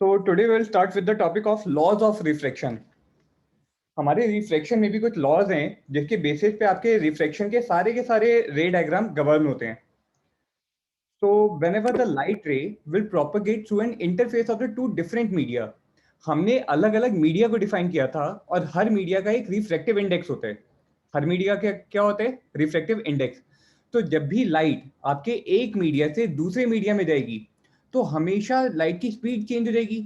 So today we'll start with the topic of laws of refraction. हमारे reflection में भी कुछ लॉज हैं जिसके बेसिस पे आपके रिफ्लेक्शन के सारे रे डायग्राम गवर्न होते हैं. So whenever the light ray will propagate through an interface of the two different media, हमने अलग अलग मीडिया को डिफाइन किया था और हर मीडिया का एक रिफ्लेक्टिव इंडेक्स होता है. हर मीडिया के क्या होता है? Reflective index. तो जब भी लाइट आपके एक मीडिया से दूसरे मीडिया में जाएगी तो हमेशा लाइट की स्पीड चेंज हो जाएगी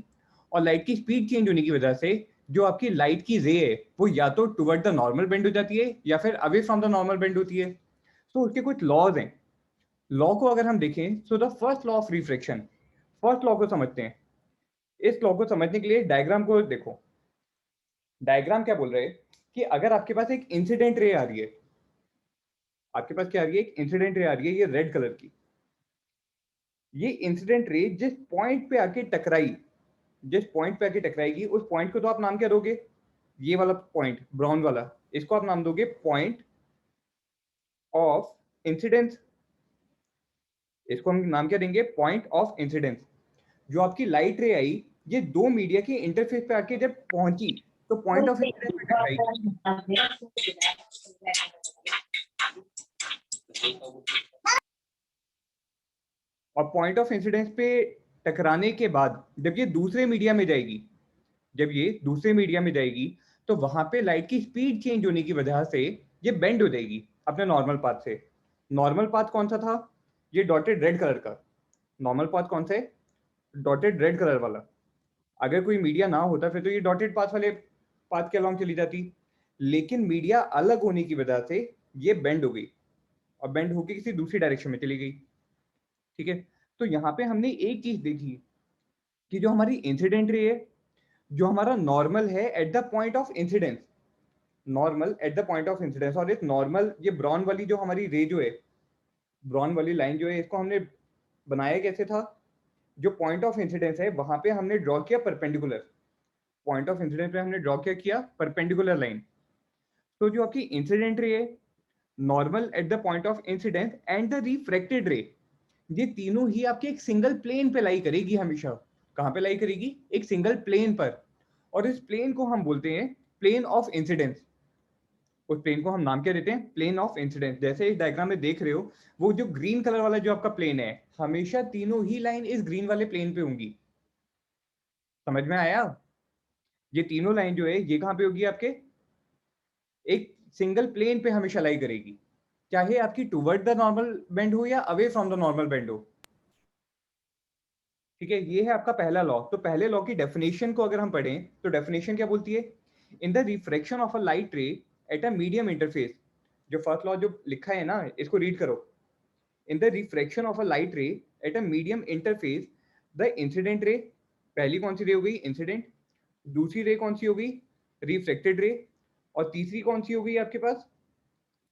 और लाइट की स्पीड चेंज होने की वजह से जो आपकी लाइट की रे है वो या तो टुवर्ड द नॉर्मल बेंड हो जाती है या फिर away from the normal bend होती है. तो उसके कुछ लॉज हैं. लॉ को अगर हम देखें so the first law of reflection, first law को समझते हैं. इस लॉ को समझने के लिए डायग्राम को देखो. डायग्राम क्या बोल रहे हैं कि अगर आपके पास एक इंसिडेंट रे आ रही है, आपके पास क्या आ रही है? एक इंसिडेंट रे आ रही है, ये रेड कलर की. ये इंसिडेंट रे जिस पॉइंट पे आके टकराई, जिस पॉइंट पे आके टकराएगी उस पॉइंट को तो आप नाम क्या दोगे? ये वाला पॉइंट ब्राउन वाला, इसको आप नाम दोगे पॉइंट ऑफ इंसिडेंस. इसको हम नाम क्या देंगे? Point of incidence. जो आपकी लाइट रे आई ये दो मीडिया के इंटरफेस पे आके जब पहुंची तो पॉइंट ऑफ इंसिडेंस पे टकराई. और पॉइंट ऑफ इंसिडेंस पे टकराने के बाद जब ये दूसरे मीडिया में जाएगी, जब ये दूसरे मीडिया में जाएगी तो वहां पे लाइट की स्पीड चेंज होने की वजह से ये बेंड हो जाएगी अपने नॉर्मल पाथ से. नॉर्मल पाथ कौन सा था? ये डॉटेड रेड कलर का. नॉर्मल पाथ कौन सा है? डॉटेड रेड कलर वाला. अगर कोई मीडिया ना होता फिर तो ये डॉटेड पाथ वाले पाथ के अलॉन्ग चली जाती. लेकिन मीडिया अलग होने की वजह से ये बेंड हो गई और बेंड होकर किसी दूसरी डायरेक्शन में चली गई. ठीक है. तो यहाँ पे हमने एक चीज देखी कि जो हमारी इंसिडेंट रे है, जो हमारा नॉर्मल है at the point of incidence, normal at the point of incidence, और एक नॉर्मल ये ब्राउन वाली जो हमारी रे जो है, ब्राउन वाली लाइन जो है, इसको हमने बनाया कैसे था? जो पॉइंट ऑफ इंसिडेंस है वहां पे हमने ड्रॉ किया परपेंडिकुलर. पॉइंट ऑफ इंसिडेंस पे हमने ड्रॉ किया परपेंडिकुलर लाइन. तो जो आपकी इंसिडेंट रे है, normal at the point of incidence and the refracted रे, ये तीनों ही आपके एक सिंगल प्लेन पे लाई करेगी हमेशा. कहां पे लाई करेगी? एक सिंगल प्लेन पर. और इस प्लेन को हम बोलते हैं प्लेन ऑफ इंसिडेंस. उस प्लेन को हम नाम क्या देते हैं? Plane of incidence. जैसे इस डायग्राम में देख रहे हो वो जो ग्रीन कलर वाला जो आपका प्लेन है, हमेशा तीनों ही लाइन इस ग्रीन वाले प्लेन पे होंगी. समझ में आया? ये तीनों लाइन जो है ये कहां पे होगी? आपके एक सिंगल प्लेन पे हमेशा लाई करेगी, चाहे आपकी टुवर्ड द नॉर्मल बेंड हो या away from the normal bend हो. ठीक है. ये है आपका पहला लॉ. तो पहले लॉ की डेफिनेशन को अगर हम पढ़ें तो डेफिनेशन क्या बोलती है? In the refraction of a light रे एट अ मीडियम इंटरफेस. जो फर्स्ट लॉ जो लिखा है ना, इसको रीड करो. In the refraction of a light रे at a medium interface, the incident ray, पहली कौन सी रे हो गई? इंसिडेंट. दूसरी रे कौन सी हो गई? Reflected ray. और तीसरी कौन सी हो गई आपके पास?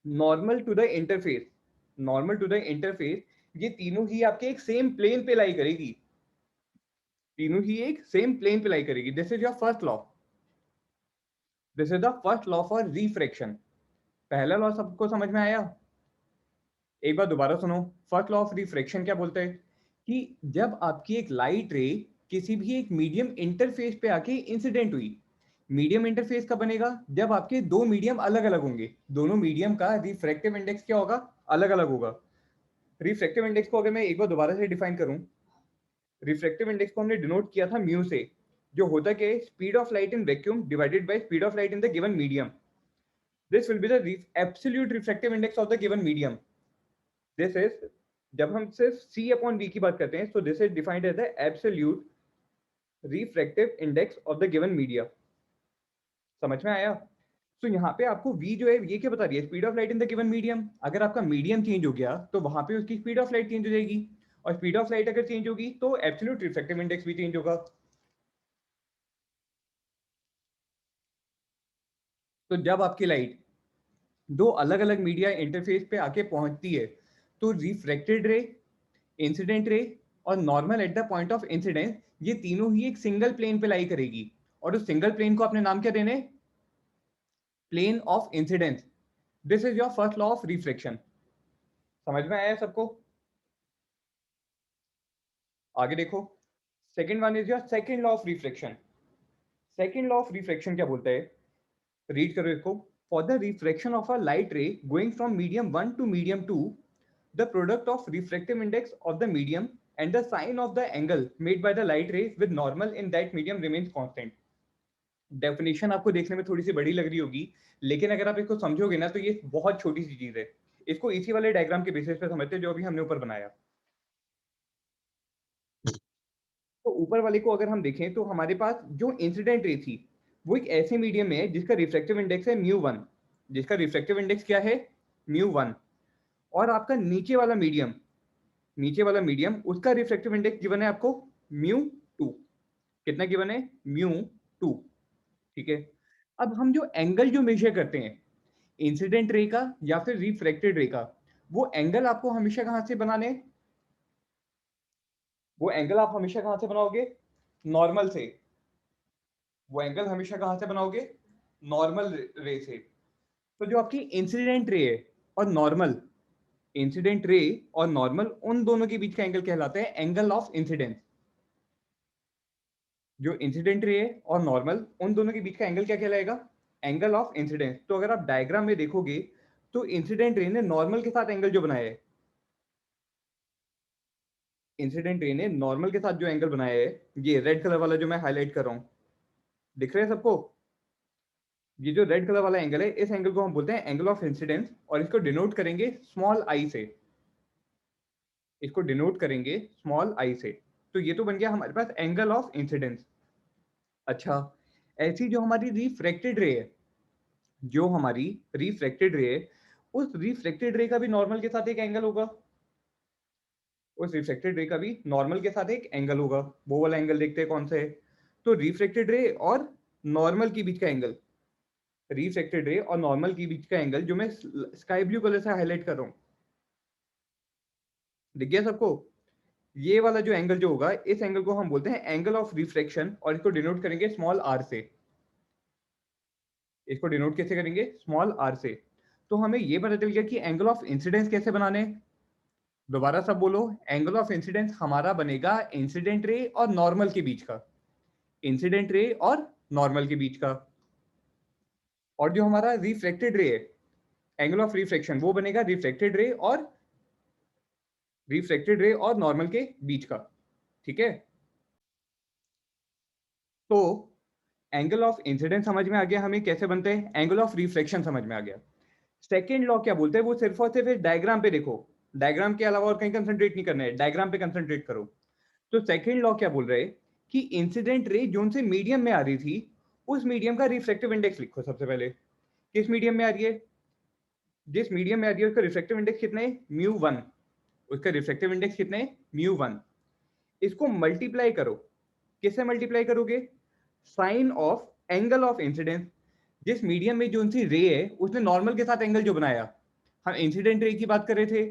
Normal to the interface. Normal to the interface. ये तीनों ही आपके एक सेम प्लेन पे लाई करेगी. तीनों ही एक सेम प्लेन पे लाई करेगी. This is your first law. This is the first law for refraction. पहला लॉ सबको समझ में आया? एक बार दोबारा सुनो. फर्स्ट लॉ ऑफ रिफ्रैक्शन क्या बोलता है कि जब आपकी एक लाइट रे किसी भी एक मीडियम इंटरफेस पे आके इंसिडेंट हुई, मीडियम इंटरफेस कब बनेगा? जब आपके दो मीडियम अलग अलग होंगे. दोनों मीडियम का रिफ्रैक्टिव इंडेक्स क्या होगा? अलग अलग होगा. रिफ्रैक्टिव इंडेक्स को अगर मैं एक बार दोबारा से डिफाइन करूं, रिफ्रैक्टिव इंडेक्स को हमने डिनोट किया था म्यू से, जो होता है speed of light in vacuum divided by speed of light in the given medium. This will be the absolute refractive index of the given medium. This is, जब हम सिर्फ c अपॉन v की बात करते हैं, so this is defined as the absolute refractive index of the given media. समझ में आया? तो यहाँ पे आपको v जो है ये क्या बता रही है? Speed of light in the given medium. अगर आपका मीडियम चेंज हो गया तो वहां पे उसकी स्पीड ऑफ लाइट चेंज हो जाएगी, और स्पीड ऑफ लाइट अगर चेंज होगी तो एब्सोल्यूट रिफ्रैक्टिव इंडेक्स भी चेंज होगा. तो जब आपकी लाइट दो अलग अलग मीडिया इंटरफेस पे आके पहुंचती है तो रिफ्रैक्टेड रे, इंसिडेंट रे और normal at the point of incidence, ये तीनों ही एक सिंगल प्लेन पे लाई करेगी. और उस सिंगल प्लेन को अपने नाम क्या देने? Plane of incidence. This is your first law of reflection. समझ में आया सबको? आगे देखो. Second one is your second law of reflection. Second law of reflection क्या बोलता है, रीड करो इसको। For the reflection of a light ray going from medium 1 to medium 2, the product of refractive index of the medium and the sine of the angle made by the light rays with normal in that medium remains constant। Definition आपको देखने में थोड़ी सी बड़ी लग रही होगी, लेकिन अगर आप इसको समझोगे ना तो ये बहुत छोटी सी चीज है। इसको इसी वाले डायग्राम के बेसिस पे समझते हैं जो अभी हमने ऊपर बनाया। तो ऊपर वाले को अगर हम देखें तो हमारे पास जो इंसिडेंट रे थी वो एक ऐसे मीडियम में है जिसका रिफ्लेक्टिव इंडेक्स है μ1, जिसका रिफ्लेक्टिव इंडेक्स क्या है μ1, और आपका नीचे वाला मीडियम उसका रिफ्लेक्टिव इंडेक्स गिवन है आपको μ2। कितना गिवन है μ2, ठीक है। अब हम जो एंगल जो मेजर करते हैं इंसिडेंट रे का या फिर रिफ्रैक्टेड रे का, वो एंगल आपको हमेशा कहां से बनाने, वो एंगल आप हमेशा कहां से बनाओगे, नॉर्मल से। वो एंगल हमेशा कहां से बनाओगे, नॉर्मल रे से। तो जो आपकी इंसिडेंट रे है और नॉर्मल, इंसिडेंट रे और नॉर्मल, उन दोनों के बीच का एंगल कहलाता है एंगल ऑफ इंसिडेंस। जो इंसिडेंट रे है और नॉर्मल, उन दोनों के बीच का एंगल क्या कहलाएगा, एंगल ऑफ इंसिडेंस। तो अगर आप डायग्राम में देखोगे तो इंसिडेंट रे ने नॉर्मल के साथ एंगल जो बनाया है, इंसिडेंट रे ने नॉर्मल के साथ जो एंगल बनाया है, ये रेड कलर वाला जो मैं हाईलाइट कर रहा हूं, दिख रहा है सबको। ये जो रेड कलर वाला एंगल है, इस एंगल को हम बोलते हैं एंगल ऑफ इंसिडेंस, और इसको डिनोट करेंगे स्मॉल आई से। इसको डिनोट करेंगे स्मॉल आई से। तो ये तो बन गया हमारे पास एंगल ऑफ इंसिडेंस। अच्छा, ऐसी जो हमारी रिफ्रैक्टेड रे है, जो हमारी रिफ्रैक्टेड रे है, उस रिफ्रैक्टेड रे का भी नॉर्मल के साथ एक एंगल होगा। उस रिफ्रैक्टेड रे का भी नॉर्मल के साथ एक एंगल होगा। वो वाला एंगल देखते हैं कौन सा है। तो रिफ्रैक्टेड रे और नॉर्मल के बीच का एंगल, रिफ्रैक्टेड रे और नॉर्मल के बीच का एंगल जो मैं स्काई ब्लू कलर से हाईलाइट कर रहा हूं, दिख गया सबको। ये वाला जो एंगल जो होगा, इस एंगल को हम बोलते हैं एंगल ऑफ रिफ्रैक्शन, और इसको डिनोट करेंगे स्मॉल आर से। इसको डिनोट कैसे करेंगे, स्मॉल आर से। तो हमें ये पता चल गया कि एंगल ऑफ इंसिडेंस कैसे बनाने। दोबारा सब बोलो, एंगल ऑफ इंसिडेंस हमारा बनेगा इंसिडेंट रे और नॉर्मल के बीच का, इंसिडेंट रे और नॉर्मल के बीच का। और जो हमारा रिफ्लेक्टेड रे है, एंगल ऑफ रिफ्लेक्शन, वो बनेगा रिफ्लेक्टेड रे और नॉर्मल के बीच का, ठीक है। तो एंगल ऑफ इंसिडेंस समझ में आ गया हमें कैसे बनते हैं, एंगल ऑफ रिफ्लेक्शन समझ में आ गया। सेकेंड लॉ क्या बोलते हैं, वो सिर्फ और सिर्फ डायग्राम पे देखो, डायग्राम के अलावा और कहीं कंसंट्रेट नहीं करना है, डायग्राम पे कंसंट्रेट करो। तो सेकेंड लॉ क्या बोल रहे हैं कि इंसिडेंट रे जोन से मीडियम में आ रही थी, उस मीडियम का रिफ्लेक्टिव इंडेक्स लिखो सबसे पहले। किस मीडियम में आ रही है, जिस मीडियम में आ रही है उसका रिफ्लेक्टिव इंडेक्स कितना है μ1, उसका रिफ्लेक्टिव इंडेक्स कितना है μ1। इसको मल्टीप्लाई करो, किससे मल्टीप्लाई करोगे, sine of angle of incidence. जिस मीडियम में जो सी रे है उसने नॉर्मल के साथ एंगल जो बनाया, हम इंसिडेंट रे की बात कर रहे थे,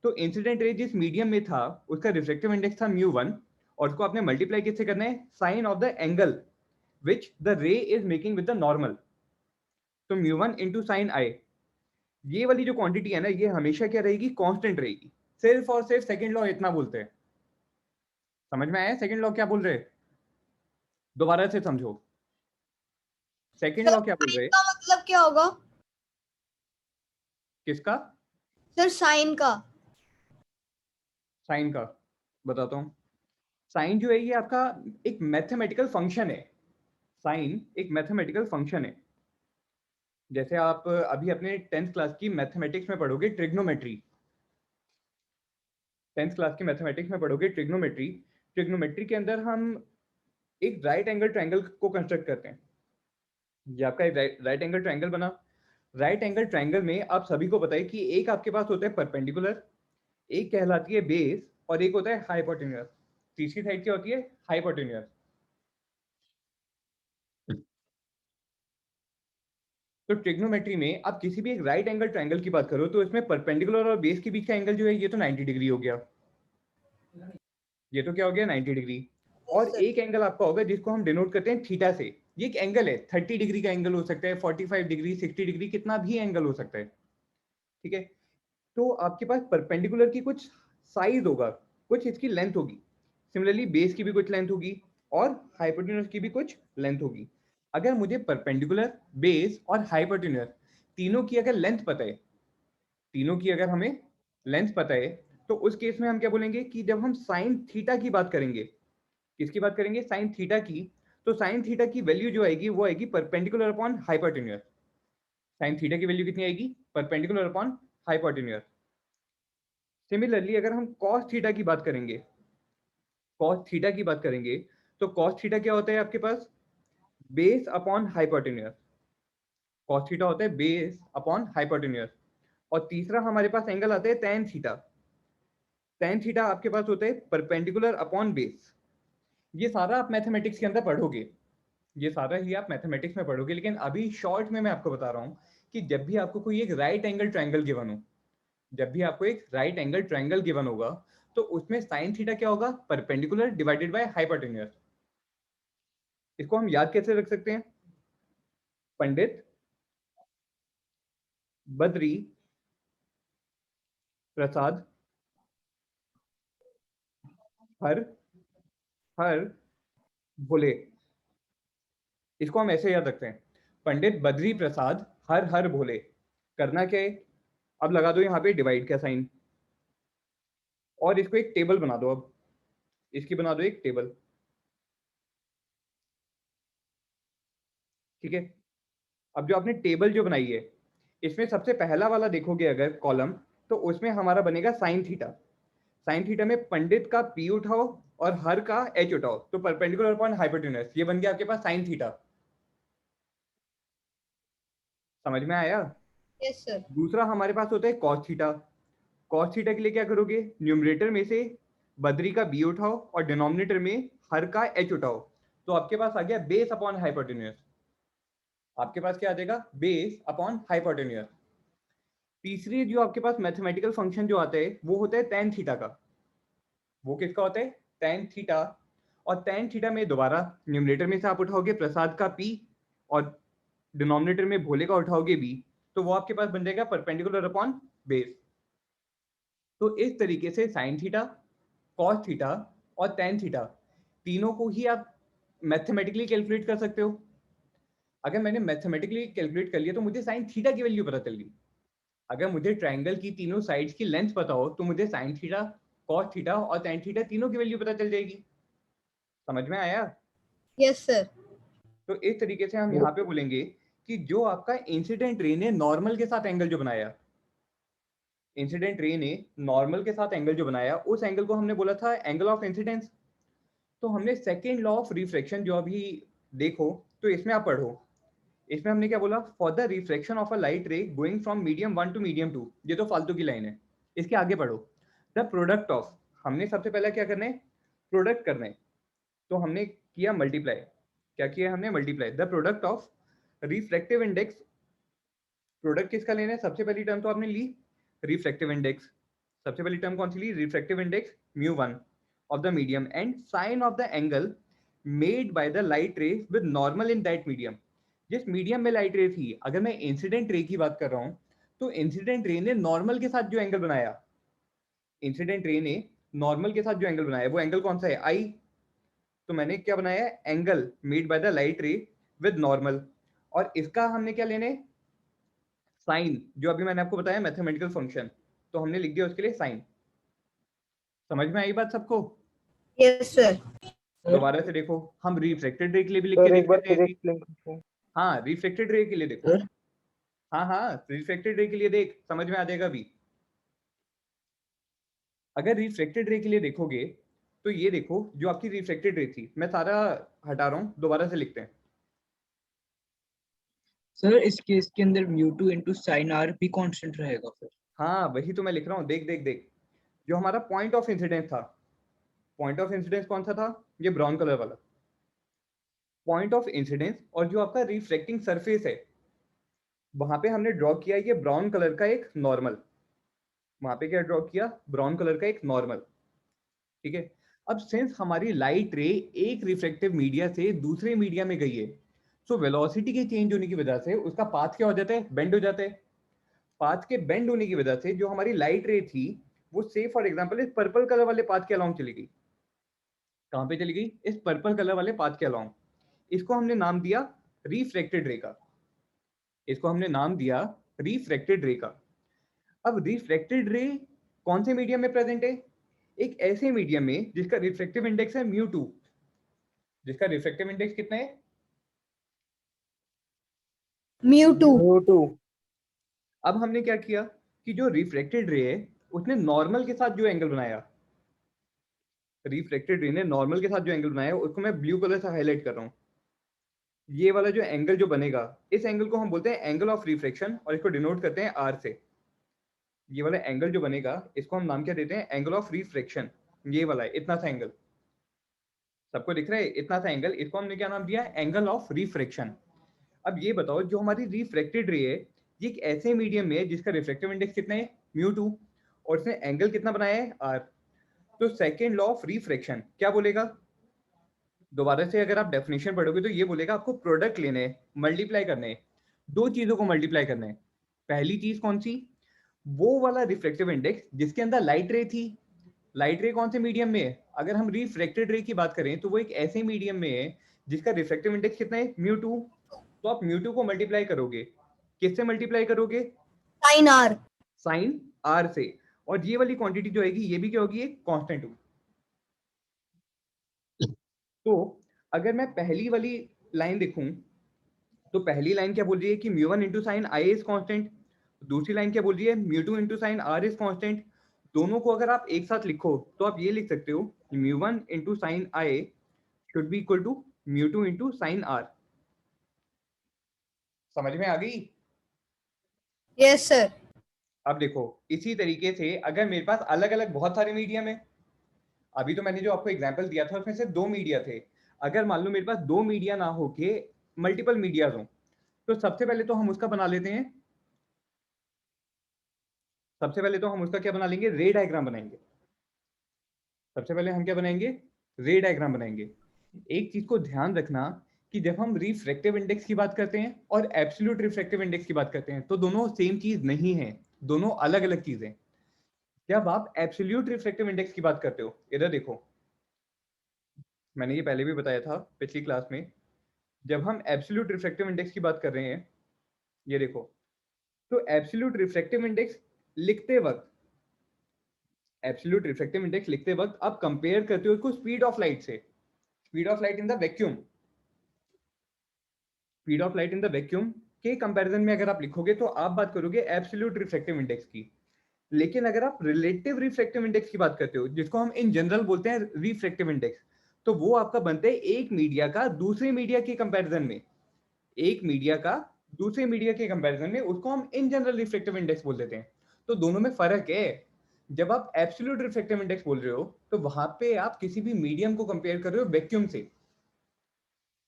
तो इंसिडेंट रे जिस मीडियम में था उसका रिफ्लेक्टिव इंडेक्स था μ1, और उसको आपने मल्टीप्लाई किससे करना है, sine of the angle which the ray is making with the normal. तो μ1 इंटू साइन आई, ये वाली जो क्वांटिटी है ना, ये हमेशा क्या रहेगी, कांस्टेंट रहेगी। सिर्फ और सिर्फ सेकंड लॉ इतना बोलते हैं। समझ में आया सेकंड लॉ क्या बोल रहे हैं, दोबारा से समझो। सेकंड सर लॉ क्या बोल रहे हैं, का मतलब क्या होगा, किसका, सर साइन का। साइन का बताता हूं। साइन जो है ये आपका एक मैथमेटिकल फंक्शन है। साइन एक मैथमेटिकल फंक्शन है। जैसे आप अभी अपने 10th क्लास की मैथमेटिक्स में पढ़ोगे ट्रिग्नोमेट्री, 10th क्लास की मैथमेटिक्स में पढ़ोगे ट्रिग्नोमेट्री। ट्रिग्नोमेट्री के अंदर हम एक राइट एंगल ट्रायंगल को कंस्ट्रक्ट करते हैं। ये आपका एक राइट एंगल ट्रायंगल बना। राइट एंगल ट्रायंगल में आप सभी को पता है कि एक आपके पास होता है परपेंडिकुलर, एक कहलाती है बेस, और एक होता है हाइपोटेन्यूस। तीसरी साइड क्या होती है, हाइपोटेन्यूस। तो ट्रिग्नोमेट्री में आप किसी भी एक राइट एंगल ट्रायंगल की बात करो तो इसमें परपेंडिकुलर और बेस के बीच का एंगल जो है ये तो 90 डिग्री हो गया। ये तो क्या हो गया, 90 डिग्री। और एक एंगल आपका होगा जिसको हम डिनोट करते हैं थीटा से। ये एक एंगल है, 30 डिग्री का एंगल हो सकता है, 45 डिग्री, 60 डिग्री, कितना भी एंगल हो सकता है, ठीक है। तो आपके पास परपेंडिकुलर की कुछ साइज होगा, कुछ इसकी लेंथ होगी। सिमिलरली बेस की भी कुछ लेंथ होगी और हाइपोटेन्यूज की भी कुछ लेंथ होगी। अगर मुझे परपेंडिकुलर, बेस और हाइपोटेन्यूज तीनों की अगर लेंथ पता है, तीनों की अगर हमें लेंथ पता है, तो उस केस में हम क्या बोलेंगे कि जब हम साइन थीटा की बात करेंगे, किसकी बात करेंगे, साइन थीटा की, तो साइन थीटा की वैल्यू जो आएगी वो आएगी perpendicular upon hypotenuse. Sine theta की वैल्यू कितनी आएगी, परपेंडिकुलर अपॉन हाइपोटेन्यूज। सिमिलरली अगर हम कॉस थीटा की बात करेंगे, कॉस थीटा की बात करेंगे, तो कॉस थीटा क्या होता है आपके पास, base upon hypotenuse. Cos theta होता है बेस अपॉन हाइपोटेन्यूज। और तीसरा हमारे पास एंगल आता है tan थीटा। tan थीटा आपके पास होता है परपेंडिकुलर अपॉन बेस। ये सारा आप मैथमेटिक्स के अंदर पढ़ोगे, ये सारा ही आप मैथमेटिक्स में पढ़ोगे, लेकिन अभी शॉर्ट में मैं आपको बता रहा हूँ कि जब भी आपको कोई एक राइट एंगल ट्रायंगल गिवन हो, जब भी आपको एक राइट एंगल ट्रायंगल गिवन होगा, तो उसमें साइन थीटा क्या होगा, परपेंडिकुलर डिवाइडेड बाय हाइपोटेन्यूज। इसको हम याद कैसे रख सकते हैं, पंडित बद्री प्रसाद हर हर भोले। इसको हम ऐसे याद रखते हैं, पंडित बद्री प्रसाद हर हर भोले। करना क्या है, अब लगा दो यहाँ पे डिवाइड का साइन, और इसको एक टेबल बना दो। अब इसकी बना दो एक टेबल, ठीक है। अब जो आपने टेबल जो बनाई है, इसमें सबसे पहला वाला देखोगे अगर कॉलम, तो उसमें हमारा बनेगा साइन थीटा। साइन थीटा में पंडित का पी उठाओ और हर का एच उठाओ, तो परपेंडिकुलर अपॉन हाइपोटेन्यूज, ये बन गया आपके पास साइन थीटा। समझ में आया। Yes sir. दूसरा हमारे पास होता है कॉस थीटा। कॉस थीटा के लिए क्या करोगे, न्यूमरेटर में से बद्री का बी उठाओ और डिनोमिनेटर में हर का एच उठाओ, तो आपके पास आ गया बेस अपॉन हाइपोटेन्यूज। आपके पास क्या आ जाएगा, बेस अपॉन हाइपोटेन्यूज। तीसरी जो आपके पास मैथमेटिकल फंक्शन जो आता है वो होता है tan थीटा का। वो किसका होता है, tan थीटा। और tan थीटा में दोबारा न्यूमरेटर में से आप उठाओगे प्रसाद का p और डिनोमिनेटर में भोले का उठाओगे b, तो वो आपके पास बन जाएगा परपेंडिकुलर अपॉन बेस। तो इस तरीके से साइन थीटा, कॉस थीटा और tan थीटा तीनों को ही आप मैथमेटिकली कैलकुलेट कर सकते हो। अगर मैंने मैथमेटिकली कैलकुलेट कर लिया तो मुझे साइन थीटा की वैल्यू पता चल गई। अगर मुझे ट्रायंगल की तीनों साइड्स की लेंथ पता हो, तो मुझे साइन थीटा, कॉस थीटा और tan थीटा तीनों की वैल्यू पता चल जाएगी। समझ में आया। Yes sir. तो इस तरीके से हम यहाँ पे बोलेंगे कि जो आपका इंसिडेंट रे ने नॉर्मल के साथ एंगल जो बनाया, इंसिडेंट रे ने नॉर्मल के साथ एंगल जो बनाया, उस एंगल को हमने बोला था एंगल ऑफ इंसिडेंस। तो हमने सेकेंड लॉ ऑफ रिफ्लेक्शन जो अभी देखो, तो इसमें आप पढ़ो, इसमें हमने क्या बोला, for the reflection of a light ray going from medium 1 to medium 2, ये तो फालतू की लाइन है, इसके आगे पढ़ो, द प्रोडक्ट ऑफ, हमने सबसे पहले क्या करना है, प्रोडक्ट करना है, तो हमने किया मल्टीप्लाई। क्या किया हमने, multiply the product of reflective index. Product किसका लेना है, सबसे पहली टर्म तो आपने ली रिफ्लेक्टिव इंडेक्स। सबसे पहली टर्म कौन सी ली, reflective index μ1 of the medium and sine of the angle made by the light ray with normal in that medium. जिस मीडियम में लाइट रे थी, अगर मैं इंसिडेंट रे की बात कर रहा हूं, तो इंसिडेंट रे ने नॉर्मल के साथ जो एंगल बनाया, इंसिडेंट रे ने नॉर्मल के साथ जो एंगल बनाया, वो एंगल कौन सा है, आई। तो मैंने क्या बनाया, angle made by the light ray with normal, और इसका हमने क्या लेने, साइन, जो अभी मैंने आपको बताया मैथमेटिकल फंक्शन, तो हमने लिख दिया उसके लिए साइन। समझ में आई बात सबको। Yes sir. दोबारा से देखो, हम रिफ्लेक्टेड रे के लिए भी लिख के सर एक देख बार लेते फिर हैं ऐसे ही। एक्सप्लेन करते हैं। हाँ, रिफ्लेक्टेड रे के लिए देखो, सर हाँ हाँ, रिफ्लेक्टेड रे के लिए देख, समझ में आ जाएगा अभी। अगर रिफ्लेक्टेड रे के लिए देखोगे, तो ये देखो जो आपकी रिफ्लेक्टेड रे थी, मैं सारा हटा रहा हूँ, दोबारा से लिखते हैं। सर इस केस के अंदर μ2 इंटू साइन आर भी कांस्टेंट रहेगा फिर। हाँ, वही तो मैं लिख रहा हूँ, देख देख देख, जो हमारा पॉइंट ऑफ इंसिडेंस था, पॉइंट ऑफ इंसिडेंस कौन सा था, ये ब्राउन कलर वाला पॉइंट ऑफ इंसिडेंस, और जो आपका रिफ्लेक्टिंग सरफेस है, वहां पे हमने ड्रॉ किया ये ब्राउन कलर का एक नॉर्मल। वहां पे क्या ड्रॉ किया, ब्राउन कलर का एक नॉर्मल, ठीक है। अब सिंस हमारी लाइट रे एक रिफ्लेक्टिव मीडिया से दूसरे मीडिया में गई है, सो वेलोसिटी के चेंज होने की वजह से उसका पाथ क्या हो जाता है, बेंड हो जाता है। पाथ के बेंड होने की वजह से जो हमारी लाइट रे थी, वो से फॉर एग्जांपल इस पर्पल कलर वाले पाथ के अलाउंग चली गई। कहाँ पे चली गई? इस पर्पल कलर वाले पाथ के अलोंग। इसको हमने नाम दिया रिफ्रैक्टेड रे का। इसको हमने नाम दिया रिफ्रैक्टेड रे का। अब रिफ्रैक्टेड रे कौन से मीडियम में प्रेजेंट है? एक ऐसे मीडियम में जिसका रिफ्रैक्टिव इंडेक्स है μ2। जिसका रिफ्रैक्टिव इंडेक्स कितना है? mu2. mu2. अब हमने क्या किया कि जो रिफ्रैक्टेड रे है उसने नॉर्मल के साथ जो एंगल बनाया, रिफ्रैक्टेड रे ने नॉर्मल के साथ जो एंगल बनाया उसको मैं ब्लू कलर से हाईलाइट कर रहा हूँ। ये वाला जो एंगल जो बनेगा, इस एंगल को हम बोलते हैं एंगल ऑफ रिफ्रैक्शन और इसको डिनोट करते हैं आर से। ये वाला एंगल जो बनेगा इसको हम नाम क्या देते हैं? Angle of refraction. ये वाला है, इतना सा एंगल सबको दिख रहा है, इतना सा एंगल, इसको हमने क्या नाम दिया? Angle of refraction. अब ये बताओ, जो हमारी रिफ्रैक्टेड रे है ये एक ऐसे मीडियम में है जिसका रिफ्रैक्टिव इंडेक्स कितना है? μ2, और इसने एंगल कितना बनाया है? r। तो सेकेंड लॉ ऑफ रिफ्रैक्शन क्या बोलेगा? दोबारा से अगर आप डेफिनेशन पढ़ोगे तो ये बोलेगा आपको प्रोडक्ट लेने हैं, मल्टीप्लाई करने हैं, दो चीजों को मल्टीप्लाई करना है। पहली चीज कौन सी? वो वाला रिफ्रैक्टिव इंडेक्स जिसके अंदर लाइट रे थी। लाइट रे कौन से मीडियम में है? अगर हम रिफ्रैक्टेड रे की बात करें तो वो एक ऐसे मीडियम में है जिसका रिफ्रैक्टिव इंडेक्स कितना है? μ2। तो आप μ2 को मल्टीप्लाई करोगे, किससे मल्टीप्लाई करोगे? Sin r. साइन r से। और ये वाली क्वांटिटी जो आएगी ये भी क्या होगी? एक कांस्टेंट होगी। तो अगर मैं पहली वाली लाइन देखूं तो पहली लाइन क्या बोल रही है कि μ1 into sine I is constant. दूसरी लाइन क्या बोल रही है? μ2 into sine R is constant. दोनों को अगर आप एक साथ लिखो तो आप ये लिख सकते हो कि μ1 into sine I should be equal to μ2 into sine R. समझ में आ गई? Yes, sir. अब देखो, इसी तरीके से अगर मेरे पास अलग अलग बहुत सारे मीडियम है, अभी तो मैंने जो आपको एग्जांपल दिया था उसमें से दो मीडिया थे। अगर मान लो मेरे पास दो मीडिया ना होके मल्टीपल मीडियाज हो, तो सबसे पहले तो हम उसका बना लेते हैं, सबसे पहले तो हम उसका क्या बना लेंगे? रे डायग्राम बनाएंगे। सबसे पहले हम क्या बनाएंगे? रे डायग्राम बनाएंगे। एक चीज को ध्यान रखना कि जब हम रिफ्रैक्टिव इंडेक्स की बात करते हैं और एब्सोल्यूट रिफ्रैक्टिव इंडेक्स की बात करते हैं तो दोनों सेम चीज नहीं है, दोनों अलग अलग चीजें। जब आप एब्सोल्यूट रिफ्रैक्टिव इंडेक्स की बात करते हो, इधर देखो, मैंने ये पहले भी बताया था पिछली क्लास में, जब हम एब्सोल्यूट रिफ्रैक्टिव इंडेक्स की बात कर रहे हैं, ये देखो, तो एब्सोल्यूट रिफ्रैक्टिव इंडेक्स लिखते वक्त, एब्सोल्यूट रिफ्रैक्टिव इंडेक्स लिखते वक्त आप कंपेयर करते हो इसको स्पीड ऑफ लाइट से। Speed of light in the vacuum, speed of light in the vacuum के कंपैरिजन में अगर आप लिखोगे तो आप बात करोगे एब्सोल्यूट रिफ्रैक्टिव इंडेक्स की। लेकिन अगर आप रिलेटिव रिफ्रैक्टिव इंडेक्स की बात करते हो, जिसको हम इन जनरल बोलते हैं रिफ्रैक्टिव इंडेक्स, तो वो आपका बनता है एक मीडिया का दूसरे मीडिया के कंपैरिजन में। एक मीडिया का दूसरे मीडिया के कंपैरिजन में उसको हम इन जनरल रिफ्रैक्टिव इंडेक्स बोल देते हैं। तो दोनों में फर्क है। जब आप एब्सोल्यूट रिफ्रैक्टिव इंडेक्स बोल रहे हो तो वहां पे आप किसी भी मीडियम को कंपेयर कर रहे हो वैक्यूम से,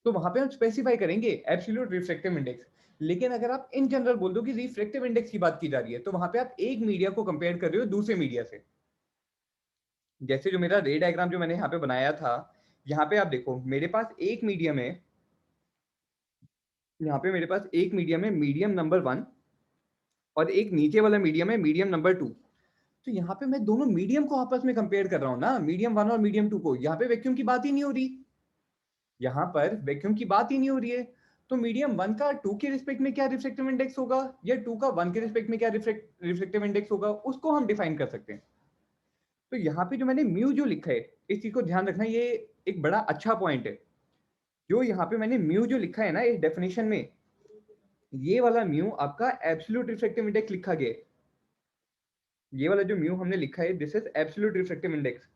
तो वहां पे हम स्पेसिफाई करेंगे एब्सोल्यूट रिफ्रैक्टिव इंडेक्स। लेकिन अगर आप इन जनरल बोल दो कि रिफ्रैक्टिव इंडेक्स की बात की जा रही है, तो वहां पे आप एक मीडिया को कंपेयर कर रहे हो दूसरे मीडिया से। जैसे जो मेरा रे डायग्राम जो मैंने यहाँ पे बनाया था, यहाँ पे आप देखो मेरे पास एक मीडियम है, यहाँ पे मेरे पास एक मीडियम है मीडियम नंबर 1 और एक नीचे वाला मीडियम है मीडियम नंबर 2। तो यहाँ पे मैं दोनों मीडियम को आपस में कंपेयर कर रहा हूँ ना, मीडियम 1 और मीडियम 2 को। यहाँ पे वैक्यूम की बात ही नहीं हो रही, यहाँ पर वैक्यूम की बात ही नहीं हो रही है। तो मीडियम 1 का 2 के रिस्पेक्ट में क्या रिफ्रैक्टिव इंडेक्स होगा या 2 का 1 के रिस्पेक्ट में क्या रिफ्रैक्टिव इंडेक्स होगा, उसको हम डिफाइन कर सकते हैं। तो यहाँ पे जो मैंने म्यू जो लिखा है, इस चीज को ध्यान रखना, ये एक बड़ा अच्छा पॉइंट है। जो यहाँ पे मैंने म्यू जो लिखा है ना इस डेफिनेशन में, ये वाला म्यू आपका एब्सोल्यूट रिफ्रैक्टिव इंडेक्स लिखा गया है। ये वाला जो म्यू हमने लिखा है, this is absolute refractive index.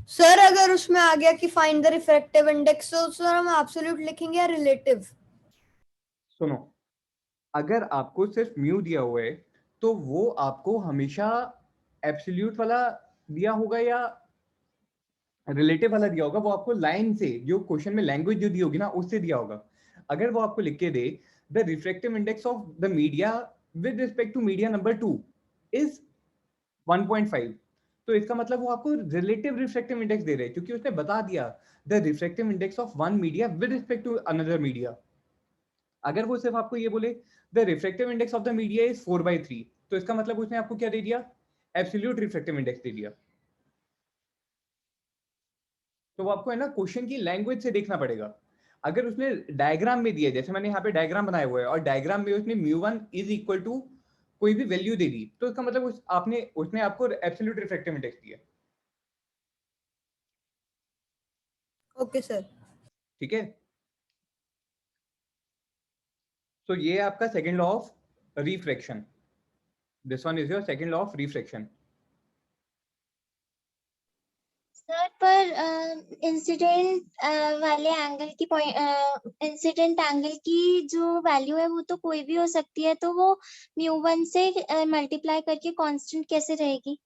Sir अगर उसमें आ गया कि फाइंड द रिफ्रैक्टिव इंडेक्स, तो सर हम एब्सोल्यूट लिखेंगे या रिलेटिव? सुनो, अगर आपको सिर्फ म्यू दिया हुआ है तो वो आपको हमेशा एब्सोल्यूट वाला दिया होगा या रिलेटिव वाला दिया होगा। वो आपको लाइन से, जो क्वेश्चन में लैंग्वेज जो दी होगी ना, उससे दिया होगा। अगर वो आपको लिख के दे the refractive index of the media with respect to media number 2 is 1.5, तो इसका मतलब वो आपको रिलेटिव रिफ्रैक्टिव इंडेक्स दे रहे हैं, क्योंकि उसने बता दिया the refractive index of one media with respect to another media. अगर वो सिर्फ आपको ये बोले the refractive index of the media is 4/3, तो इसका मतलब उसने आपको क्या दे दिया? एब्सोल्यूट रिफ्रैक्टिव इंडेक्स दे दिया। तो वो आपको है ना क्वेश्चन की लैंग्वेज से देखना पड़ेगा। अगर उसने डायग्राम में दिया, जैसे मैंने यहाँ पे डायग्राम बनाया हुआ है और डायग्राम में उसने μ1 इज इक्वल टू कोई भी वैल्यू दे दी, तो इसका मतलब उसने आपको एब्सोल्यूट रिफ्रैक्टिव इंडेक्स दिया। Okay sir. ठीक है, तो ये है आपका second law of refraction. This one is your second law of refraction. Sir पर इंसिडेंट वाले एंगल की इंसिडेंट एंगल की जो वैल्यू है वो तो कोई भी हो सकती है, तो वो μ1 से मल्टीप्लाई करके कांस्टेंट कैसे रहेगी?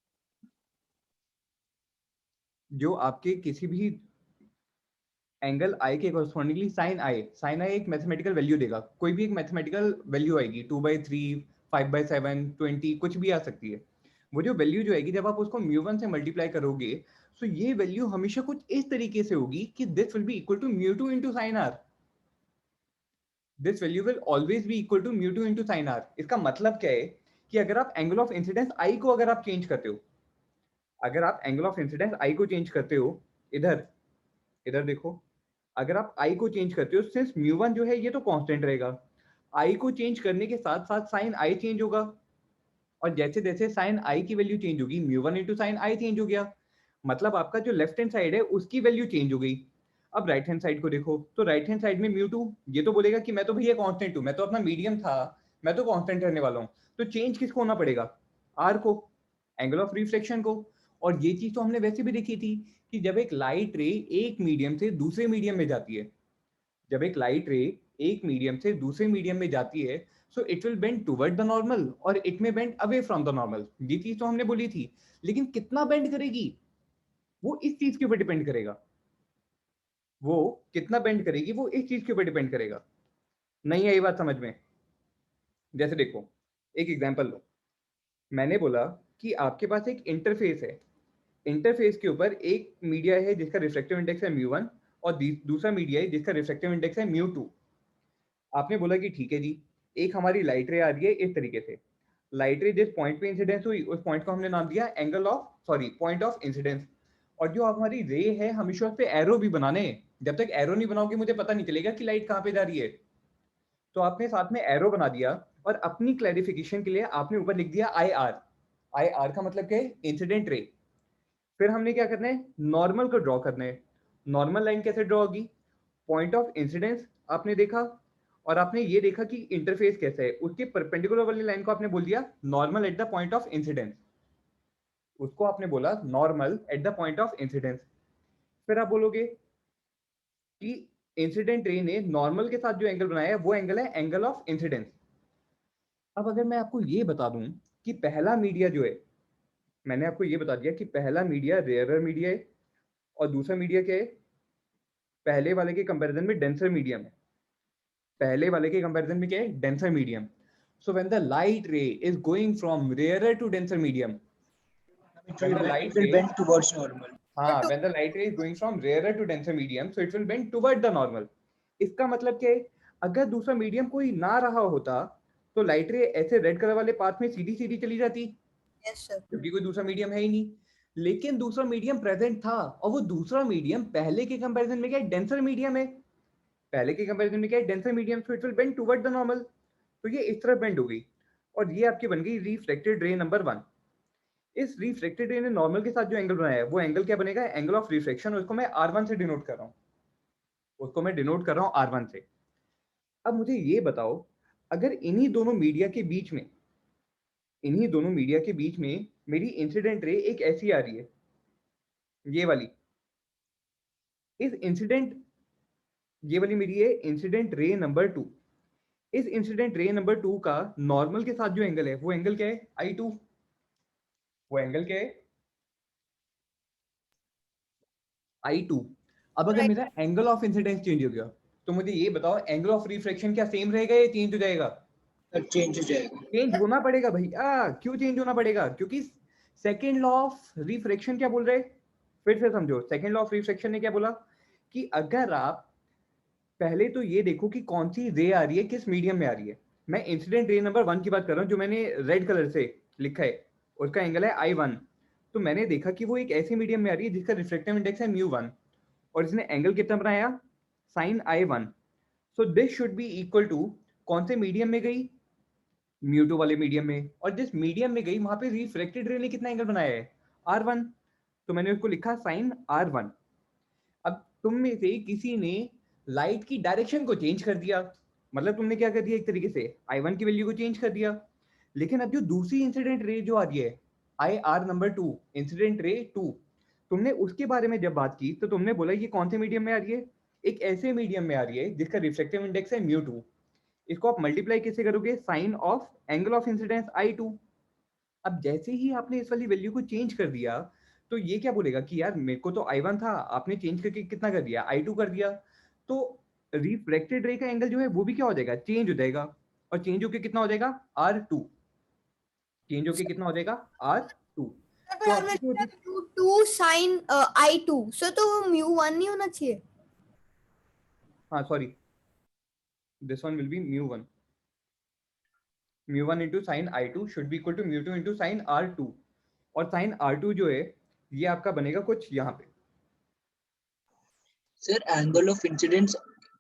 जो आपके किसी भी एंगल आई के कॉरस्पॉन्डिंगली साइन आई एक मैथमेटिकल वैल्यू देगा। कोई भी एक मैथमेटिकल वैल्यू आएगी, 2/3, 5/7, 20, कुछ भी आ सकती है। वो जो वैल्यू जो आएगी, जब आप उसको μ1 से मल्टीप्लाई करोगे, तो ये वैल्यू हमेशा कुछ इस तरीके से होगी कि this will be equal to μ2 into sin r। This value will always be equal to μ2 into sin r। इसका मतलब क्या है कि अगर आप एंगल ऑफ इंसिडेंस आई को अगर आप चेंज करते हो, अगर आप एंगल ऑफ इंसिडेंस आई को चेंज करते हो, इधर इधर देखो, अगर आप आई को चेंज करते हो, सिंस μ1 जो है ये तो कांस्टेंट रहेगा, आई को चेंज करने के साथ साथ साइन आई चेंज होगा, और जैसे जैसे साइन आई की वैल्यू चेंज होगी, μ1 into sin आई चेंज हो गया। मतलब आपका जो लेफ्ट हैंड साइड है उसकी वैल्यू चेंज हो गई। अब राइट हैंड साइड को देखो, तो राइट हैंड साइड में μ2, ये तो बोलेगा कि मैं तो भैया कांस्टेंट हूं, मैं तो अपना मीडियम था, मैं तो कांस्टेंट रहने वाला हूं। तो चेंज किसको होना पड़ेगा? आर को, एंगल ऑफ रिफ्लेक्शन को। और ये चीज तो हमने वैसे भी देखी थी कि जब एक लाइट रे एक मीडियम से दूसरे मीडियम में जाती है, जब एक लाइट रे एक मीडियम से दूसरे मीडियम में जाती है, so it will bend toward the normal और इट में bend away from the normal. ये चीज तो हमने बोली थी, लेकिन कितना बेंड करेगी वो इस चीज के ऊपर डिपेंड करेगा। वो कितना बेंड करेगी वो इस चीज के ऊपर डिपेंड करेगा। नहीं आई बात समझ में? जैसे देखो, एक एग्जांपल लो। मैंने बोला कि आपके पास एक इंटरफेस है, इंटरफेस के ऊपर एक मीडिया है जिसका रिफ्रैक्टिव इंडेक्स है μ1 और दूसरा मीडिया है जिसका रिफ्रैक्टिव इंडेक्स है μ2। आपने बोला कि ठीक है जी, एक हमारी लाइट रे आ रही है इस तरीके से, लाइट रे जिस पॉइंट पे इंसिडेंस हुई उस पॉइंट को हमने नाम दिया पॉइंट ऑफ इंसिडेंस। और जो हमारी रे है हमेशा उस पे एरो भी बनाने हैं। जब तक एरो नहीं बनाओगे मुझे पता नहीं चलेगा कि लाइट कहाँ पे जा रही है। तो आपने साथ में एरो बना दिया और अपनी क्लैरिफिकेशन के लिए आपने ऊपर लिख दिया आई आर का मतलब क्या है? Incident ray. फिर हमने क्या करना है? नॉर्मल को ड्रॉ करना है। नॉर्मल लाइन कैसे ड्रॉ होगी? पॉइंट ऑफ इंसिडेंस आपने देखा और आपने ये देखा कि इंटरफेस कैसा है, उसके परपेंडिकुलर वाली लाइन को आपने बोल दिया normal at the point of incidence. उसको आपने बोला normal at the point of incidence. फिर आप बोलोगे कि इंसिडेंट रे ने नॉर्मल के साथ जो एंगल बनाया है वो एंगल है एंगल ऑफ इंसिडेंस। अब अगर मैं आपको ये बता दूं कि पहला मीडिया जो है, मैंने आपको ये बता दिया कि पहला मीडिया रेयरर मीडिया है और दूसरा मीडिया क्या है? पहले वाले के कंपैरिजन में डेंसर मीडियम है। पहले वाले के कंपैरिजन में क्या है? Denser medium. So when the light ray is going from rarer to denser medium, when the light It will ray, bend towards normal. हाँ, when the light ray is going from rarer to denser medium, so it will bend toward the normal। इसका मतलब क्या है? अगर दूसरा medium कोई ना रहा होता तो लाइट रे ऐसे रेड कलर वाले पाथ में सीधी सीधी चली जाती, यस सर। क्योंकि कोई दूसरा मीडियम है ही नहीं। लेकिन दूसरा मीडियम प्रेजेंट था और वो दूसरा मीडियम पहले के कंपैरिजन में क्या है? डेंसर मीडियम है। पहले के कंपैरिजन में क्या है? Denser medium, so it will bend toward the normal. तो ये इस तरह बेंड हो गई और ये आपकी बन गई रिफ्लेक्टेड रे नंबर 1। इस रिफ्लेक्टेड रे ने नॉर्मल के साथ जो एंगल बनाया है वो एंगल क्या बनेगा? Angle of reflection. उसको मैं R1 से डिनोट कर रहा हूँ, उसको मैं डिनोट कर रहा हूँ R1 से। अब मुझे ये बताओ, अगर इन्हीं दोनों मीडिया के बीच में, इन्हीं दोनों मीडिया के बीच में मेरी इंसिडेंट रे एक ऐसी आ रही है, ये वाली, इस इंसिडेंट, ये वाली मेरी है इंसिडेंट रे नंबर 2। इस इंसिडेंट रे नंबर 2 का नॉर्मल के साथ जो एंगल है वो एंगल क्या है? I2। वो एंगल क्या है? I2। अब अगर मेरा एंगल ऑफ इंसिडेंस चेंज हो गया तो मुझे ये बताओ, एंगल ऑफ रिफ्लेक्शन क्या सेम रहेगा या चेंज हो जाएगा? चेंज हो जाएगा। चेंज होना पड़ेगा भैया। क्यों चेंज होना पड़ेगा? क्योंकि सेकेंड लॉ ऑफ रिफ्लेक्शन क्या बोल रहे हैं? फिर से समझो, सेकेंड लॉ ऑफ रिफ्लेक्शन ने क्या बोला कि अगर आप पहले तो ये देखो कि कौन सी रे आ रही है, किस मीडियम में आ रही है। मैं इंसिडेंट रे नंबर 1 की बात कर रहा हूँ, जो मैंने रेड कलर से लिखा है उसका एंगल है I1, तो मैंने देखा कि वो एक ऐसे मीडियम में आ रही है जिसका रिफ्रैक्टिव इंडेक्स है μ1 और इसने एंगल कितना बनाया sin I1, so this should be equal to कौन से मीडियम में गई, μ2 वाले मीडियम में, और जिस मीडियम में गई वहां पे रिफ्रैक्टेड रे ने कितना एंगल बनाया है R1, तो मैंने उसको लिखा sin R1। अब तुम में से किसी ने लाइट की डायरेक्शन को चेंज कर दिया, मतलब तुमने क्या कर दिया, एक तरीके से I1 की वैल्यू को चेंज कर दिया, लेकिन अब जो दूसरी इंसिडेंट रे जो आ रही है IR नंबर 2, इंसिडेंट रे 2, तुमने उसके बारे में जब बात की तो तुमने बोला ये कौन से मीडियम में आ रही है, एक ऐसे मीडियम में आ रही है जिसका रिफ्लेक्टिव इंडेक्स है μ2, इसको आप मल्टीप्लाई कैसे करोगे, sine of angle of incidence I2। अब जैसे ही आपने इस वाली वैल्यू को चेंज कर दिया तो ये क्या बोलेगा कि यार मेरे को तो I1 था, आपने चेंज करके कितना कर दिया, I2 कर दिया, तो रिफ्रैक्टेड रे का एंगल जो है वो भी क्या हो जाएगा, चेंज हो जाएगा, और चेंज होके कितना हो जाएगा R2, चेंज होके कितना हो जाएगा R2। पर तो हमने आपको टू साइन I2, सो तो वो μ1 नहीं होना चाहिए। हाँ sorry, this one will be μ1, μ1 into sin I2 should be equal to μ2 into sin R2, और sin R2 जो है ये आपका बनेगा कुछ यहाँ पे, sir angle of incidence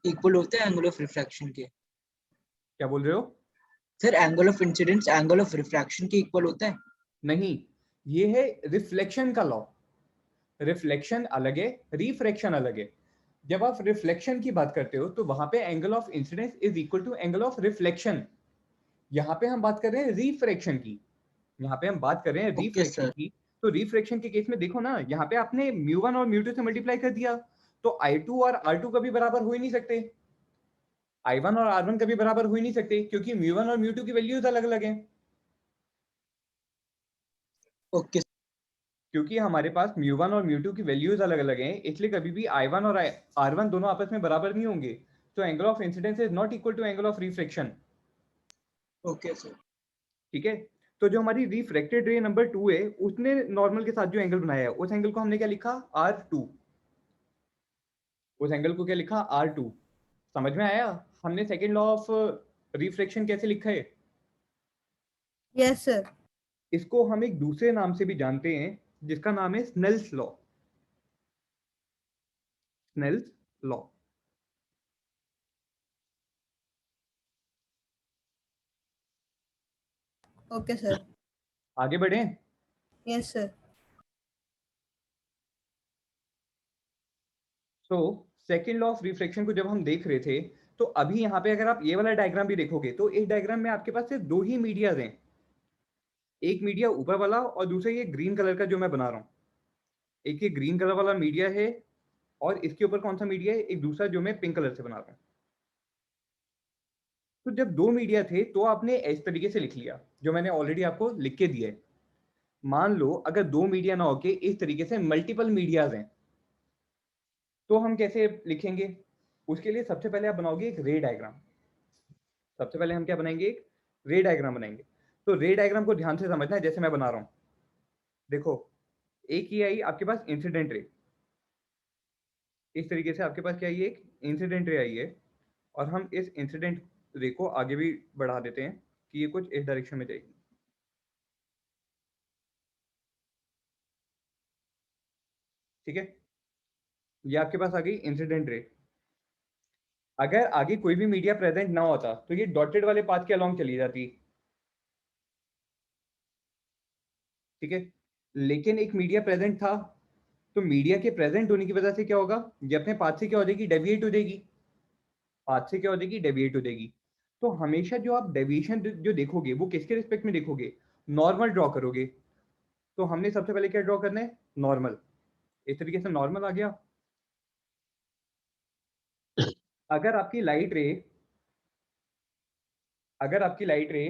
equal होता है एंगल ऑफ रिफ्रैक्शन के? क्या बोल रहे हो? Sir angle of incidence angle of refraction के इक्वल होता है? नहीं, ये है रिफ्लेक्शन का लॉ, रिफ्लेक्शन अलग है, रिफ्रैक्शन अलग है। जब आप रिफ्लेक्शन की बात करते हो तो वहां पे angle of incidence is equal to angle of reflection, यहाँ पे हम बात कर रहे हैं रिफ्रैक्शन की, यहाँ पे हम बात कर रहे हैं Okay, रिफ्रैक्शन sir. की। तो रिफ्रैक्शन के केस में देखो ना, यहाँ पे आपने μ1 और μ2 से मल्टीप्लाई कर दिया, तो I2 और R2 कभी बराबर हो ही नहीं सकते, I1 और R1 कभी बराबर हो ही नहीं सकते, क्योंकि μ1 और μ2 की वैल्यूज अलग अलग हैं, ओके क्योंकि हमारे पास μ1 और μ2 की वैल्यूज अलग अलग हैं, इसलिए कभी भी I1 और R1 दोनों आपस में बराबर नहीं होंगे, तो angle of incidence is not equal to angle of reflection. Okay sir. ठीक है, तो जो हमारी रिफ्रैक्टेड रे नंबर 2 है उसने नॉर्मल के साथ जो एंगल बनाया है उस एंगल को हमने क्या लिखा R2, उस एंगल को क्या लिखा R2। समझ में आया हमने सेकंड लॉ ऑफ रिफ्रैक्शन कैसे लिखा है? Yes sir. इसको हम एक दूसरे नाम से भी जानते हैं जिसका नाम है Snell's law, Snell's law. Okay sir. आगे बढ़े। Yes sir. तो सेकेंड लॉ ऑफ रिफ्लेक्शन को जब हम देख रहे थे तो अभी यहाँ पे अगर आप ये वाला डायग्राम भी देखोगे तो इस डायग्राम में आपके पास सिर्फ दो ही मीडियाज हैं, एक मीडिया ऊपर वाला और दूसरा ये ग्रीन कलर का जो मैं बना रहा हूँ, एक ये ग्रीन कलर वाला मीडिया है और इसके ऊपर कौन सा मीडिया है, एक दूसरा जो मैं पिंक कलर से बना रहा हूँ। तो जब दो मीडिया थे तो आपने इस तरीके से लिख लिया जो मैंने ऑलरेडी आपको लिख के दिया है। मान लो अगर दो मीडिया ना होके इस तरीके से मल्टीपल मीडियाज हैं तो हम कैसे लिखेंगे, उसके लिए सबसे पहले आप बनाओगे एक रे डायग्राम, सबसे पहले हम क्या बनाएंगे, एक रे डायग्राम बनाएंगे। तो रे डायग्राम को ध्यान से समझना है जैसे मैं बना रहा हूं, देखो एक ही आई आपके पास इंसिडेंट रे, इस तरीके से आपके पास क्या आई, एक इंसिडेंट रे आई है, और हम इस इंसिडेंट रे को आगे भी बढ़ा देते हैं कि ये कुछ इस डायरेक्शन में जाएगी। ठीक है, ये आपके पास आ गई इंसिडेंट रे। अगर आगे कोई भी मीडिया प्रेजेंट ना होता तो ये डॉटेड वाले पाथ के अलोंग चली जाती, ठीक है, लेकिन एक मीडिया प्रेजेंट था, तो मीडिया के प्रेजेंट होने की वजह से क्या होगा, ये अपने पाथ से क्या हो जाएगी, डेविएट हो जाएगी, पाथ से क्या हो जाएगी, डेविएट हो जाएगी। तो हमेशा जो आप डेविएशन जो देखोगे वो किसके रिस्पेक्ट में देखोगे, नॉर्मल ड्रॉ करोगे। तो हमने सबसे पहले क्या ड्रॉ करना है, नॉर्मल, इस तरीके से नॉर्मल आ गया। अगर आपकी लाइट रे, अगर आपकी लाइट रे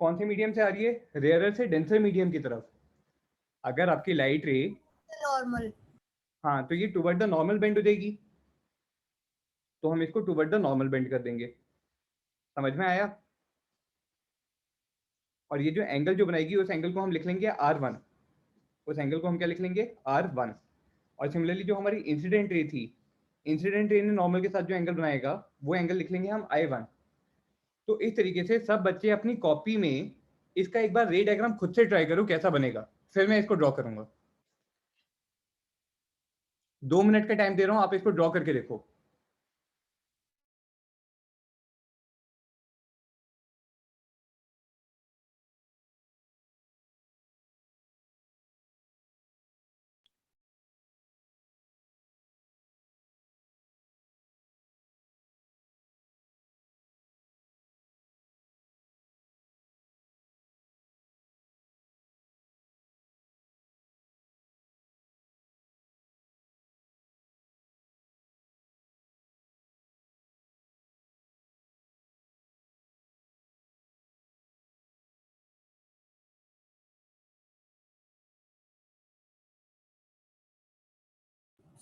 कौन से मीडियम से आ रही है, रेयरर से डेंसर मीडियम की तरफ, अगर आपकी लाइट रे, नॉर्मल, हाँ, तो ये टुवर्ड द नॉर्मल बेंड हो जाएगी, तो हम इसको टुवर्ड द नॉर्मल बेंड कर देंगे। समझ में आया? और ये जो एंगल जो बनाएगी उस एंगल को हम लिख लेंगे R1, उस एंगल को हम क्या लिख लेंगे, R1। और सिमिलरली जो हमारी इंसिडेंट रे थी, इंसिडेंट रे ने नॉर्मल के साथ जो एंगल बनाएगा वो एंगल लिख लेंगे हम I1। तो इस तरीके से सब बच्चे अपनी कॉपी में इसका एक बार रे डायग्राम खुद से ट्राई करो कैसा बनेगा, फिर मैं इसको ड्रॉ करूंगा। 2 मिनट का टाइम दे रहा हूं, आप इसको ड्रॉ करके देखो।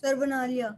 सर बना लिया।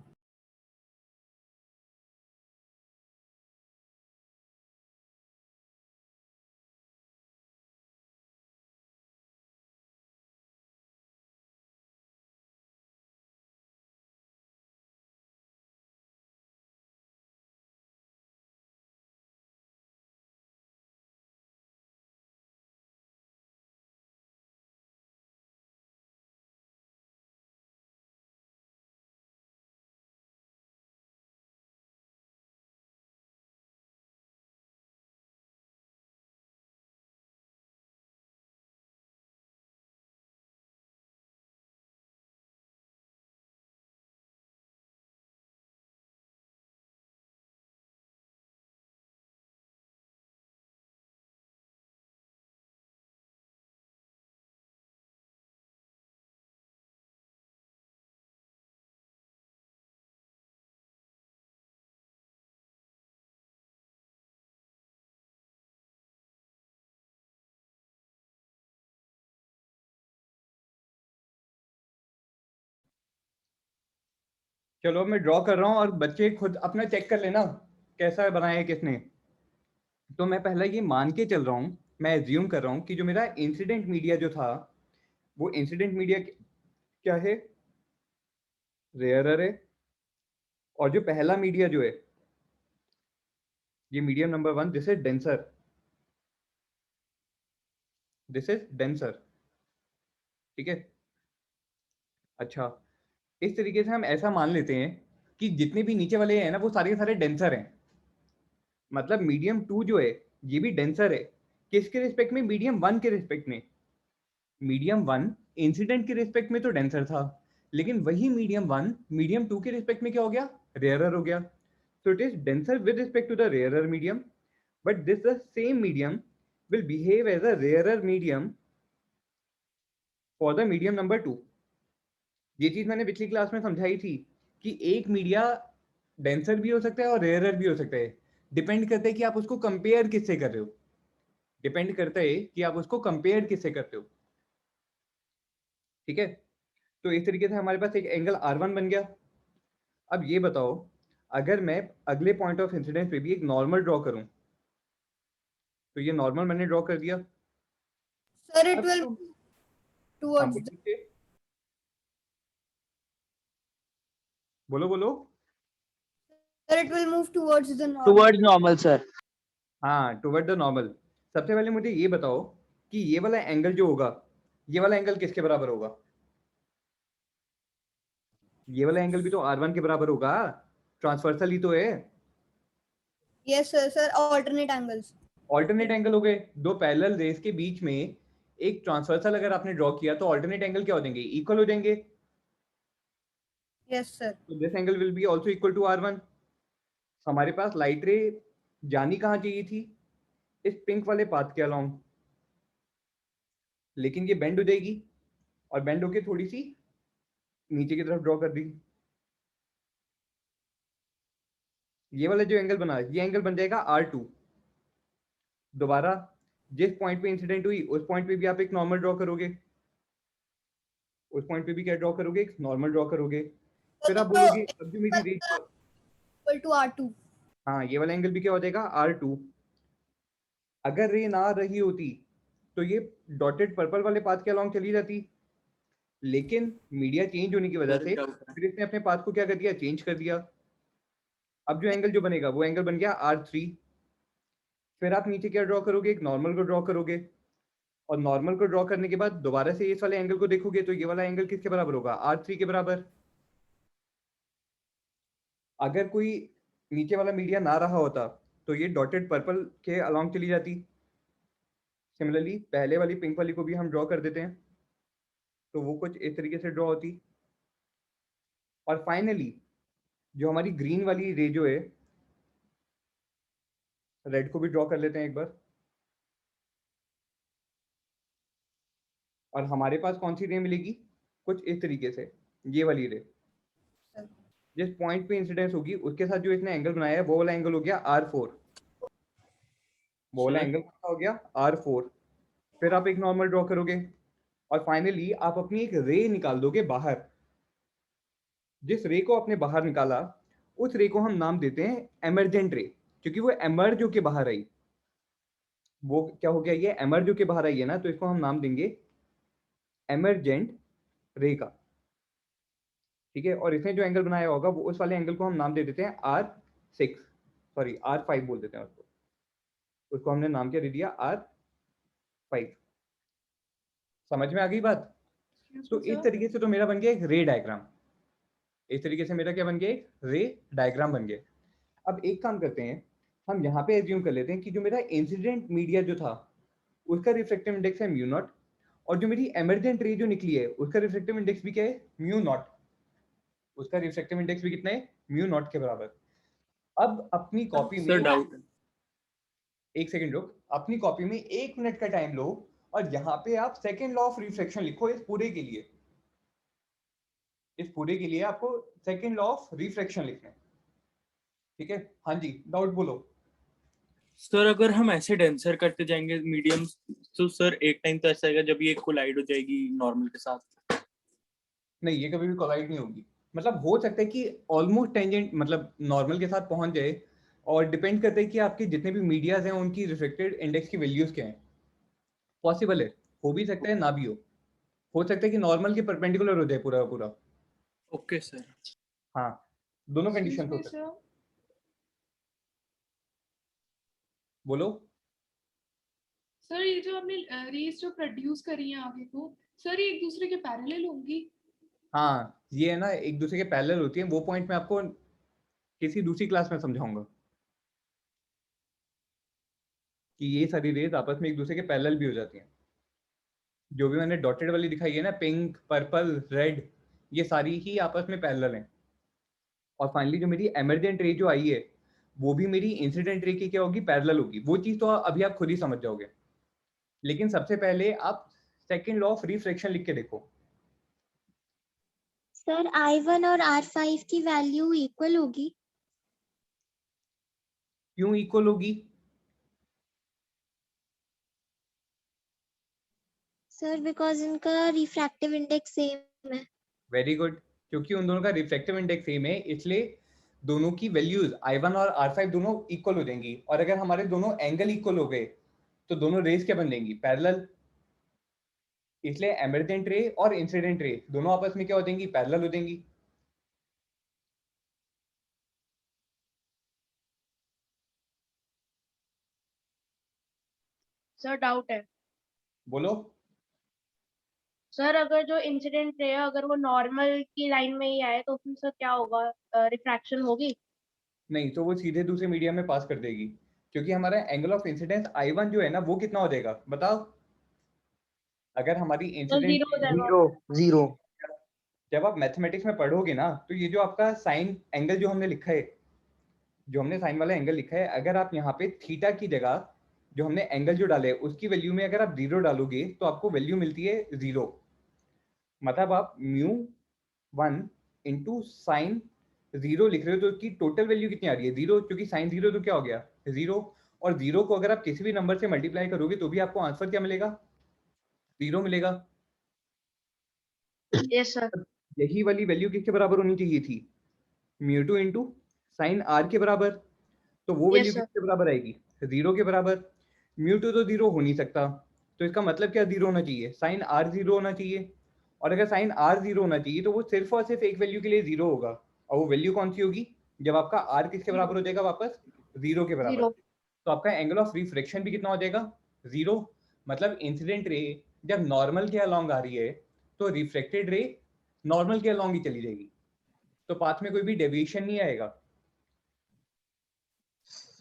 चलो मैं ड्रॉ कर रहा हूं और बच्चे खुद अपना चेक कर लेना कैसा बनाया है किसने। तो मैं पहले ये मान के चल रहा हूं, मैं एज्यूम कर रहा हूं कि जो मेरा इंसिडेंट मीडिया जो था वो इंसिडेंट मीडिया क्या है, रेयरर है। और जो पहला मीडिया जो है ये medium number 1, this is denser, this is denser. ठीक है। अच्छा, इस तरीके से हम ऐसा मान लेते हैं कि जितने भी नीचे वाले हैं ना वो सारे के सारे डेंसर हैं। मतलब मीडियम 2 जो है ये भी डेंसर है। किसके रिस्पेक्ट में? मीडियम 1 के रिस्पेक्ट में। मीडियम 1 इंसिडेंट के रिस्पेक्ट में तो डेंसर था, लेकिन वही मीडियम 1 मीडियम 2 के रिस्पेक्ट में क्या हो गया? रेयरर हो गया। So it is denser with respect to the rarer medium, but this the same medium will behave as a rarer medium for the medium number 2. ये चीज मैंने पिछली क्लास में समझाई थी कि एक मीडिया डेंसर भी हो सकता है और रेयरर भी हो सकता है। डिपेंड करता है कि आप उसको कंपेयर किससे कर रहे हो। डिपेंड करता है कि आप उसको कंपेयर किससे करते हो। ठीक है। तो इस तरीके से हमारे पास एक एंगल R1 बन गया। अब ये बताओ, अगर मैं अगले पॉइंट ऑफ इंसिडेंस पे भी एक नॉर्मल ड्रॉ करूं, तो ये नॉर्मल मैंने ड्रॉ कर दिया। सर इट अब विल हाँ, टुवर्ड्स बोलिए। बोलो बोलो। Sir it will move towards the north. Towards normal sir. हाँ, टुवर्ड द नॉर्मल। सबसे पहले मुझे ये बताओ कि ये वाला एंगल जो होगा, ये वाला एंगल किसके बराबर होगा? ये वाला एंगल भी तो R1 के बराबर होगा, ट्रांसवर्सल ही तो है। Yes sir, sir alternate angles. Alternate angle हो गए। दो पैरेलल रेस के बीच में एक ट्रांसवर्सल अगर आपने ड्रॉ किया तो ऑल्टरनेट एंगल क्या हो जाएंगे? इक्वल हो जाएंगे। Yes sir. तो this angle will be also equal to R1। हमारे पास लाइट रे जानी कहाँ चाहिए थी? इस पिंक वाले पाथ के अलोंग, लेकिन ये बेंड हो जाएगी और बेंड होके थोड़ी सी नीचे की तरफ ड्रॉ कर दी। ये वाला जो एंगल बना, ये एंगल बन जाएगा R2। दोबारा जिस पॉइंट पे इंसिडेंट हुई उस पॉइंट पे भी आप एक नॉर्मल ड्रॉ करोगे, उस पॉइंट पे भी क्या ड्रॉ करोगे? एक नॉर्मल ड्रॉ करोगे। फिर आप बोलोगे अब जो मेरी रेट, इक्वल टू R2। हाँ ये वाला एंगल भी क्या हो जाएगा? R2। अगर रे ना रही होती तो ये डॉटेड पर्पल वाले पाथ के अलोंग चली जाती, लेकिन मीडिया चेंज होने की वजह से फिर इसने अपने पाथ को क्या कर दिया? चेंज कर दिया। अब जो एंगल जो बनेगा वो एंगल बन गया R3। फिर आप नीचे क्या ड्रॉ करोगे? एक नॉर्मल को ड्रॉ करोगे। और नॉर्मल को ड्रॉ करने के बाद दोबारा से इस वाले एंगल को देखोगे तो ये वाला एंगल किसके बराबर होगा, R3 के बराबर। अगर कोई नीचे वाला मीडिया ना रहा होता तो ये डॉटेड पर्पल के अलोंग चली जाती। सिमिलरली पहले वाली पिंक वाली को भी हम ड्रॉ कर देते हैं, तो वो कुछ इस तरीके से ड्रॉ होती। और फाइनली जो हमारी ग्रीन वाली रे जो है, रेड को भी ड्रॉ कर लेते हैं एक बार। और हमारे पास कौन सी रे मिलेगी, कुछ इस तरीके से, ये वाली रे। जिस पॉइंट पे इंसिडेंस होगी उसके साथ जो इसने एंगल बनाया है वो वाला एंगल हो गया R4। वो वाला एंगल हो गया R4। फिर आप एक नॉर्मल ड्रॉ करोगे और फाइनली आप अपनी एक रे निकाल दोगे बाहर। जिस रे को आपने बाहर निकाला उस रे को हम नाम देते हैं एमर्जेंट रे, क्योंकि वो एमर्ज होके बाहर आई। वो क्या हो गया, ये एमर्ज होके बाहर आई है ना, तो इसको हम नाम देंगे एमर्जेंट रे का। ठीक है, और इसने जो एंगल बनाया होगा वो उस वाले एंगल को हम नाम दे देते हैं R6, सॉरी R5 बोल देते हैं उसको हमने नाम क्या दे दिया, R5। समझ में आ गई बात। तो इस तरीके से तो मेरा बन गया एक रे डायग्राम। इस तरीके से मेरा क्या बन गया, एक रे डायग्राम बन गया। अब एक काम करते हैं, हम यहाँ पे एज्यूम कर लेते हैं कि जो मेरा इंसिडेंट मीडिया जो था उसका रिफ्रैक्टिव इंडेक्स है μ0, और जो मेरी एमर्जेंट रे जो निकली है उसका रिफ्रैक्टिव इंडेक्स भी क्या है, μ0। उसका रिफ्रैक्टिव इंडेक्स भी कितना है, μ0 के बराबर। अब अपनी कॉपी में डाउट, एक सेकंड रुक, अपनी कॉपी में 1 मिनट का टाइम लो और यहाँ पे आप सेकेंड लॉ ऑफ रिफ्रैक्शन लिखो इस पूरे के लिए। इस पूरे के लिए आपको सेकेंड लॉ ऑफ रिफ्रैक्शन लिखना है। ठीक है, हाँ जी, डाउट बोलो। सर अगर हम ऐसे डेंसर करते जाएंगे मीडियम, तो सर एक टाइम तो ऐसा आएगा जब ये कोलाइड हो जाएगी नॉर्मल के साथ। नहीं, ये कभी भी कोलाइड नहीं होगी। मतलब हो सकता है कि ऑलमोस्ट टेंजेंट, मतलब नॉर्मल के साथ पहुंच जाए, और डिपेंड करता है कि आपके जितने भी मीडियाज हैं उनकी रिफ्लेक्टेड इंडेक्स की वैल्यूज क्या हैं। पॉसिबल है, हो भी सकता है ना भी हो सकता है कि नॉर्मल के परपेंडिकुलर हो जाए पूरा पूरा। Okay sir. हाँ, दोनों कंडीशन हो सकते हैं। बोलो। सर ये जो आपने रेस जो प्रोड्यूस करी है आगे को, सर ये एक दूसरे के पैरेलल होंगी? हाँ, ये है ना, एक दूसरे के पैरेलल होती है। वो पॉइंट मैं आपको किसी दूसरी क्लास में समझाऊंगा कि ये सारी रेज आपस में एक दूसरे के पैरेलल भी हो जाती हैं। जो भी मैंने डॉटेड वाली दिखाई है ना, पिंक, पर्पल, रेड, ये सारी ही आपस में पैरेलल हैं। और फाइनली जो मेरी एमर्जेंट रे जो आई है वो भी मेरी इंसिडेंट रे की क्या होगी, पैरेलल होगी। वो चीज तो अभी आप खुद ही समझ जाओगे, लेकिन सबसे पहले आप सेकेंड लॉ ऑफ रिफ्रैक्शन लिख के देखो। सर I1 और R5 की वैल्यू इक्वल होगी? क्यों इक्वल होगी? सर बिकॉज इनका रिफ्रैक्टिव इंडेक्स सेम है। वेरी गुड, क्योंकि उन दोनों का रिफ्रैक्टिव इंडेक्स सेम है इसलिए दोनों की वैल्यूज I1 और R5 दोनों इक्वल हो जाएंगी। और अगर हमारे दोनों एंगल इक्वल हो गए तो दोनों रेस क्या बन जाएंगी, पैरेलल। इसलिए एमर्जेंट रे और इंसिडेंट रे दोनों आपस में क्या हो जाएंगी, पैरेलल हो जाएंगी। सर डाउट है। बोलो। सर अगर जो इंसिडेंट रे है अगर वो नॉर्मल की लाइन में ही आए तो फिर सर क्या होगा, रिफ्रैक्शन होगी? नहीं, तो वो सीधे दूसरे मीडियम में पास कर देगी, क्योंकि हमारा एंगल ऑफ इंसिडेंस I1 जो है ना वो कितना हो जाएगा बताओ। अगर हमारी तो इंसिडेंट जीरो हो जाएगा। जीरो। जब आप मैथमेटिक्स में पढ़ोगे ना तो ये जो आपका साइन एंगल जो हमने लिखा है, जो हमने साइन वाला एंगल लिखा है, अगर आप यहाँ पे थीटा की जगह जो हमने एंगल जो डाले उसकी वैल्यू में अगर आप 0 डालोगे तो आपको वैल्यू मिलती है 0। मतलब आप μ1 इंटू साइन 0 लिख रहे हो तो उसकी टोटल वैल्यू कितनी आ रही है, 0, क्योंकि साइन 0 तो क्या हो गया, 0। और 0 को अगर आप किसी भी नंबर से मल्टीप्लाई करोगे तो भी आपको आंसर क्या मिलेगा, 0 मिलेगा। Yes sir. यही वाली वैल्यू किसके बराबर होनी चाहिए थी, μ2 इंटू साइन r के बराबर। तो वो वैल्यू यस सर। किसके बराबर आएगी, 0 के बराबर। μ2 तो 0 हो नहीं सकता, तो इसका मतलब क्या 0 होना चाहिए, साइन r 0 होना चाहिए। और अगर साइन r 0 होना चाहिए तो वो सिर्फ और सिर्फ एक वैल्यू के लिए 0 होगा। और वो वैल्यू कौन सी होगी, जब आपका r किसके बराबर हो जाएगा, वापस 0 के बराबर। जीरो। तो आपका एंगल ऑफ रिफ्रैक्शन भी कितना हो जाएगा, 0। मतलब इंसिडेंट रे जब नॉर्मल के अलोंग आ रही है तो रिफ्लेक्टेड रे नॉर्मल के अलोंग ही चली जाएगी, तो पाथ में कोई भी डेविएशन नहीं आएगा।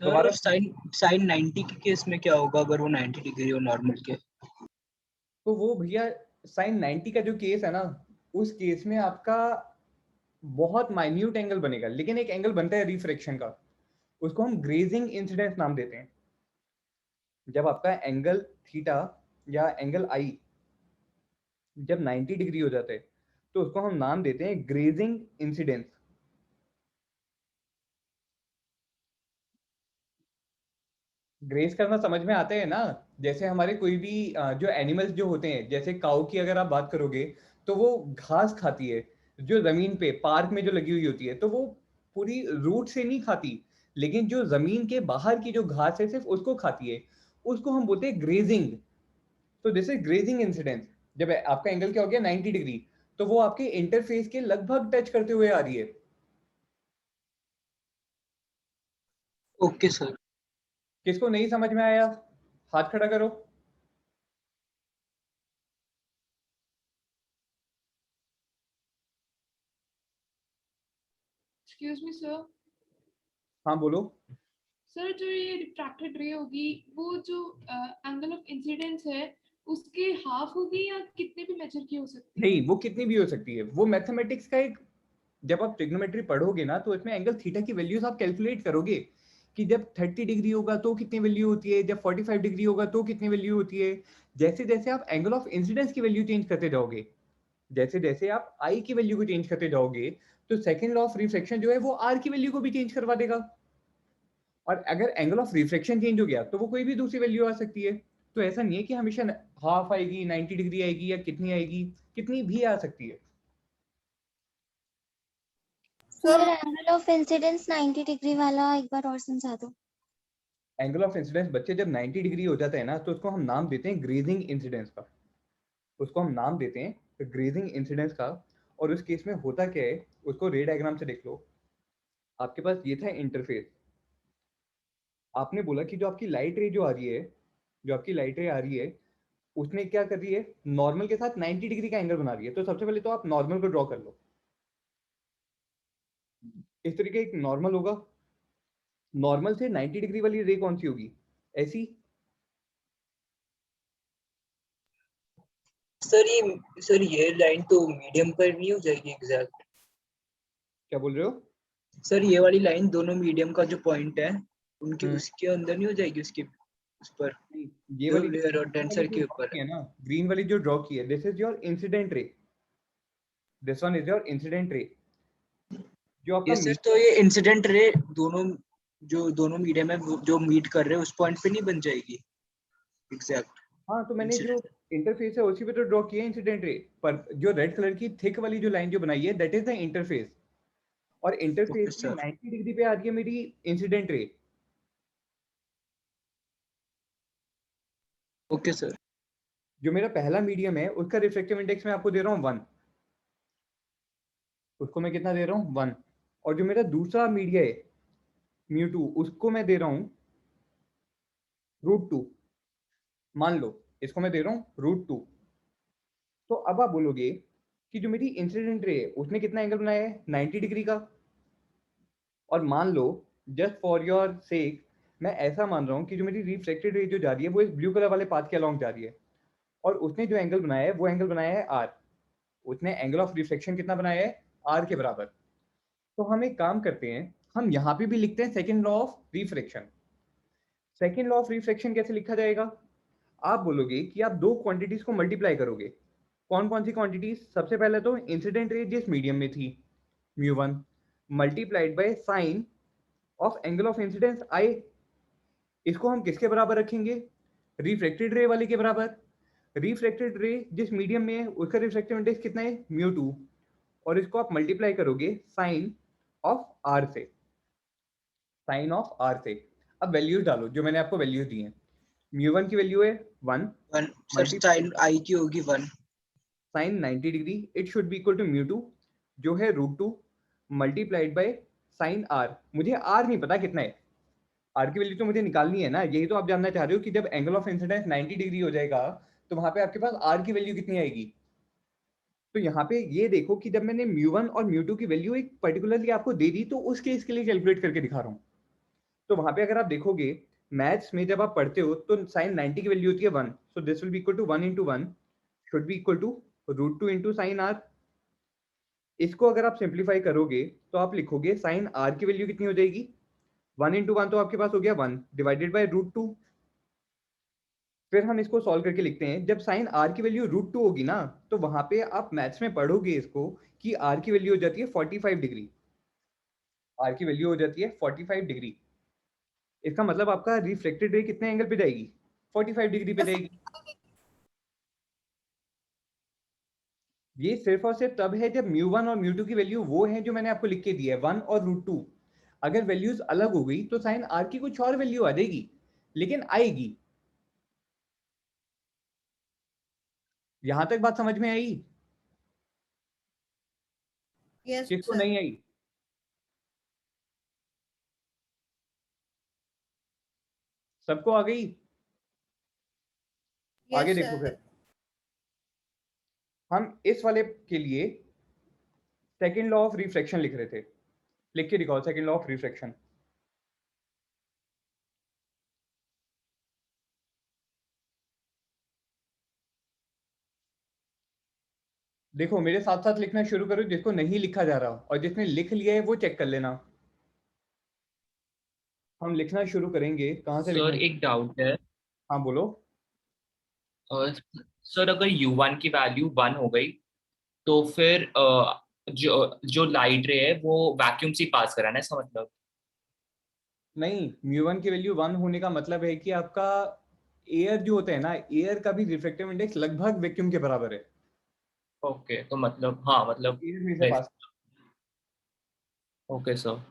सर साइन 90 के केस में क्या होगा अगर वो 90 डिग्री हो नॉर्मल के? तो वो भैया साइन 90 का जो केस है ना, उस केस में आपका बहुत माइन्यूट एंगल बनेगा, लेकिन एक एंगल बनता है रिफ्रैक्शन का, उसको हम ग्रेजिंग इंसिडेंस नाम देते हैं। जब आपका एंगल थीटा या एंगल आई जब 90 डिग्री हो जाता है तो उसको हम नाम देते हैं ग्रेजिंग इंसिडेंस। ग्रेज करना समझ में आता है ना? जैसे हमारे कोई भी जो एनिमल्स जो होते हैं, जैसे काऊ की अगर आप बात करोगे तो वो घास खाती है जो जमीन पे पार्क में जो लगी हुई होती है, तो वो पूरी रूट से नहीं खाती, लेकिन जो जमीन के बाहर की जो घास है सिर्फ उसको खाती है, उसको हम बोलते हैं ग्रेजिंग। तो दिस इज ग्रेजिंग इंसिडेंस। जब आपका एंगल क्या हो गया 90 डिग्री, तो वो आपके इंटरफेस के लगभग टच करते हुए आ रही है। Okay sir. किसको नहीं समझ में आया हाथ खड़ा करो। Excuse me sir. हाँ बोलो। सर जो ये रिफ्रैक्टेड रे होगी वो जो एंगल ऑफ इंसिडेंस है उसके हाफ होगी या कितने भी मेजर की हो सकती है? नहीं, वो कितनी भी हो सकती है, वो मैथमेटिक्स का एक, जब आप ट्रिग्नोमेट्री पढ़ोगे ना तो इसमें एंगल थीटा की वैल्यूज आप कैलकुलेट करोगे कि जब 30 डिग्री होगा तो कितनी वैल्यू होती है, जब 45 डिग्री होगा तो कितनी वैल्यू होती है। जैसे जैसे आप एंगल ऑफ इंसिडेंस की वैल्यू चेंज करते जाओगे, जैसे जैसे आप आई की वैल्यू को चेंज करते जाओगे, तो सेकंड लॉ ऑफ रिफ्लेक्शन जो है वो आर की वैल्यू को भी चेंज करवा देगा। और अगर एंगल ऑफ रिफ्लेक्शन चेंज हो गया तो वो कोई भी दूसरी वैल्यू आ सकती है। तो ऐसा नहीं है कि हमेशा हाफ आएगी, 90 डिग्री आएगी, या कितनी आएगी, कितनी भी आ सकती है। Sir angle of incidence 90 degree वाला एक बार और समझा दो। एंगल ऑफ इंसिडेंस बच्चे जब 90 डिग्री हो जाता है ना, तो उसको हम नाम देते हैं ग्रेजिंग इंसिडेंस का। उसको हम नाम देते हैं ग्रेजिंग इंसिडेंस का। और उस केस में होता क्या है, उसको रे डायग्राम से देख लो। आपके पास ये था इंटरफेस, आपने बोला कि जो आपकी लाइट रे जो आ रही है, जो आपकी लाइट रे आ रही है, उसने क्या कर रही है, नॉर्मल के साथ 90 डिग्री का एंगल बना रही है। तो सबसे पहले तो आप नॉर्मल को ड्रॉ कर लो। इस तरीके एक नॉर्मल होगा, नॉर्मल से 90 डिग्री वाली रे कौन सी होगी, ऐसी। सर ये लाइन तो मीडियम पर नहीं हो जाएगी एग्जैक्ट? क्या बोल रहे हो? सर ये वाली लाइन दोनों मीडियम का जो पॉइंट है उनके हम्म। उसके अंदर नहीं हो जाएगी, उसके उस पर ये जो वाली लेयर और डेंसर के ऊपर है ना, ग्रीन वाली जो ड्रॉ की है, this is your incident ray, this one is your incident ray. जो आपका ये सर तो ये इंसिडेंट रे दोनों जो दोनों मीडियम है जो मीट कर रहे हैं उस पॉइंट पे नहीं बन जाएगी एग्जैक्ट? हाँ, तो मैंने जो इंटरफेस है उसी पे तो ड्रॉ किया है इंसिडेंट रे, पर जो रेड कलर की थिक वाली जो लाइन जो बनाई है दैट इज द इंटरफेस। और इंटरफेस में 90 डिग्री पे आ रही है मेरी इंसिडेंट रे। Okay sir. जो मेरा पहला मीडियम है उसका रिफ्लेक्टिव इंडेक्स मैं आपको दे रहा हूँ 1, उसको मैं कितना दे रहा हूँ 1। और जो मेरा दूसरा मीडिया है μ2, उसको मैं दे रहा हूँ √2। मान लो इसको मैं दे रहा हूँ √2। तो अब आप बोलोगे कि जो मेरी इंसिडेंट रे है उसने कितना एंगल बनाया है 90 डिग्री का। और मान लो जस्ट फॉर योर सेक मैं ऐसा मान रहा हूँ कि जो मेरी रिफ्लेक्टेड रे जो जा रही है वो इस ब्लू कलर वाले पाथ के अलोंग जा रही है, और उसने जो एंगल बनाया है वो एंगल बनाया है आर। उसने एंगल ऑफ रिफ्लेक्शन कितना बनाया है, आर के बराबर। तो हम एक काम करते हैं, हम यहाँ पे भी लिखते हैं second law of reflection. Second law of reflection कैसे लिखा जाएगा, आप बोलोगे कि आप दो क्वांटिटीज को मल्टीप्लाई करोगे। कौन कौन सी क्वांटिटीज, सबसे पहले तो इंसिडेंट रे जिस मीडियम में थी μ1 multiplied by sine of angle of incidence I. इसको हम किसके बराबर रखेंगे, रिफ्लेक्टेड रे वाले के बराबर। रिफ्लेक्टेड रे जिस मीडियम में है उसका रिफ्लेक्टिव इंडेक्स कितना है μ2, और इसको आप मल्टीप्लाई करोगे साइन ऑफ आर से, साइन ऑफ आर से। अब वैल्यूज डालो जो मैंने आपको वैल्यूज दी हैं। μ1 की वैल्यू है 1, सर साइन आई की होगी 1, sine 90 degree it should be equal to μ2 जो है √2 मल्टीप्लाइड बाय साइन आर। मुझे आर नहीं पता कितना है, आर की वैल्यू तो मुझे निकालनी है ना, यही तो आप जानना चाह रहे हो कि जब एंगल ऑफ इंसिडेंस 90 डिग्री हो जाएगा तो वहां पे आपके पास आर की वैल्यू कितनी आएगी। तो यहाँ पे ये देखो कि जब मैंने μ1 और μ2 की वैल्यू एक पर्टिकुलरली आपको दे दी तो उस केस के लिए कैलकुलेट करके दिखा रहा हूँ। तो वहां पे अगर आप देखोगे मैथ्स में जब आप पढ़ते हो तो साइन 90 की वैल्यू होती है 1, so this will be equal to 1 into 1 should be equal to √2 into sine r. इसको अगर आप सिंप्लीफाई करोगे तो आप लिखोगे साइन आर की वैल्यू कितनी हो जाएगी, 1 इंटू 1 तो आपके पास हो गया 1 डिवाइडेड बाई √2। फिर हम इसको सॉल्व करके लिखते हैं, जब साइन आर की वैल्यू √2 होगी ना तो वहां पे आप मैथ्स में पढ़ोगे इसको कि आर की वैल्यू हो जाती है 45 डिग्री। आर की वैल्यू हो जाती है 45 डिग्री। इसका मतलब आपका रिफ्लेक्टेड रे कितने एंगल पे जाएगी, 45 डिग्री पे जाएगी। ये सिर्फ और सिर्फ तब है जब μ1 और μ2 की वैल्यू वो है जो मैंने आपको लिख के दी है 1 और √2। अगर वैल्यूज अलग हो गई तो साइन आर की कुछ और वैल्यू आ जाएगी, लेकिन आएगी। यहां तक बात समझ में आई? यस किसको सर। नहीं आई? सबको आ गई? आगे यस देखो सर। फिर हम इस वाले के लिए सेकेंड लॉ ऑफ रिफ्रैक्शन लिख रहे थे, लिख के दिखाओ सेकेंड लॉ ऑफ रिफ्रैक्शन। देखो मेरे साथ साथ लिखना शुरू करो, जिसको नहीं लिखा जा रहा और जिसने लिख लिया है वो चेक कर लेना। हम लिखना शुरू करेंगे, कहाँ से लिखना? सर एक डाउट है। हाँ बोलो। सर अगर U1 की वैल्यू 1 हो गई तो फिर जो जो लाइट रे है वो वैक्यूम से पास कराना है, इसका मतलब? नहीं, μ1 की वैल्यू 1 होने का मतलब है कि आपका एयर जो होता है ना, एयर का भी रिफ्रैक्टिव इंडेक्स लगभग वैक्यूम के बराबर है। ओके, तो मतलब हाँ मतलब एयर में से पास। Okay sir.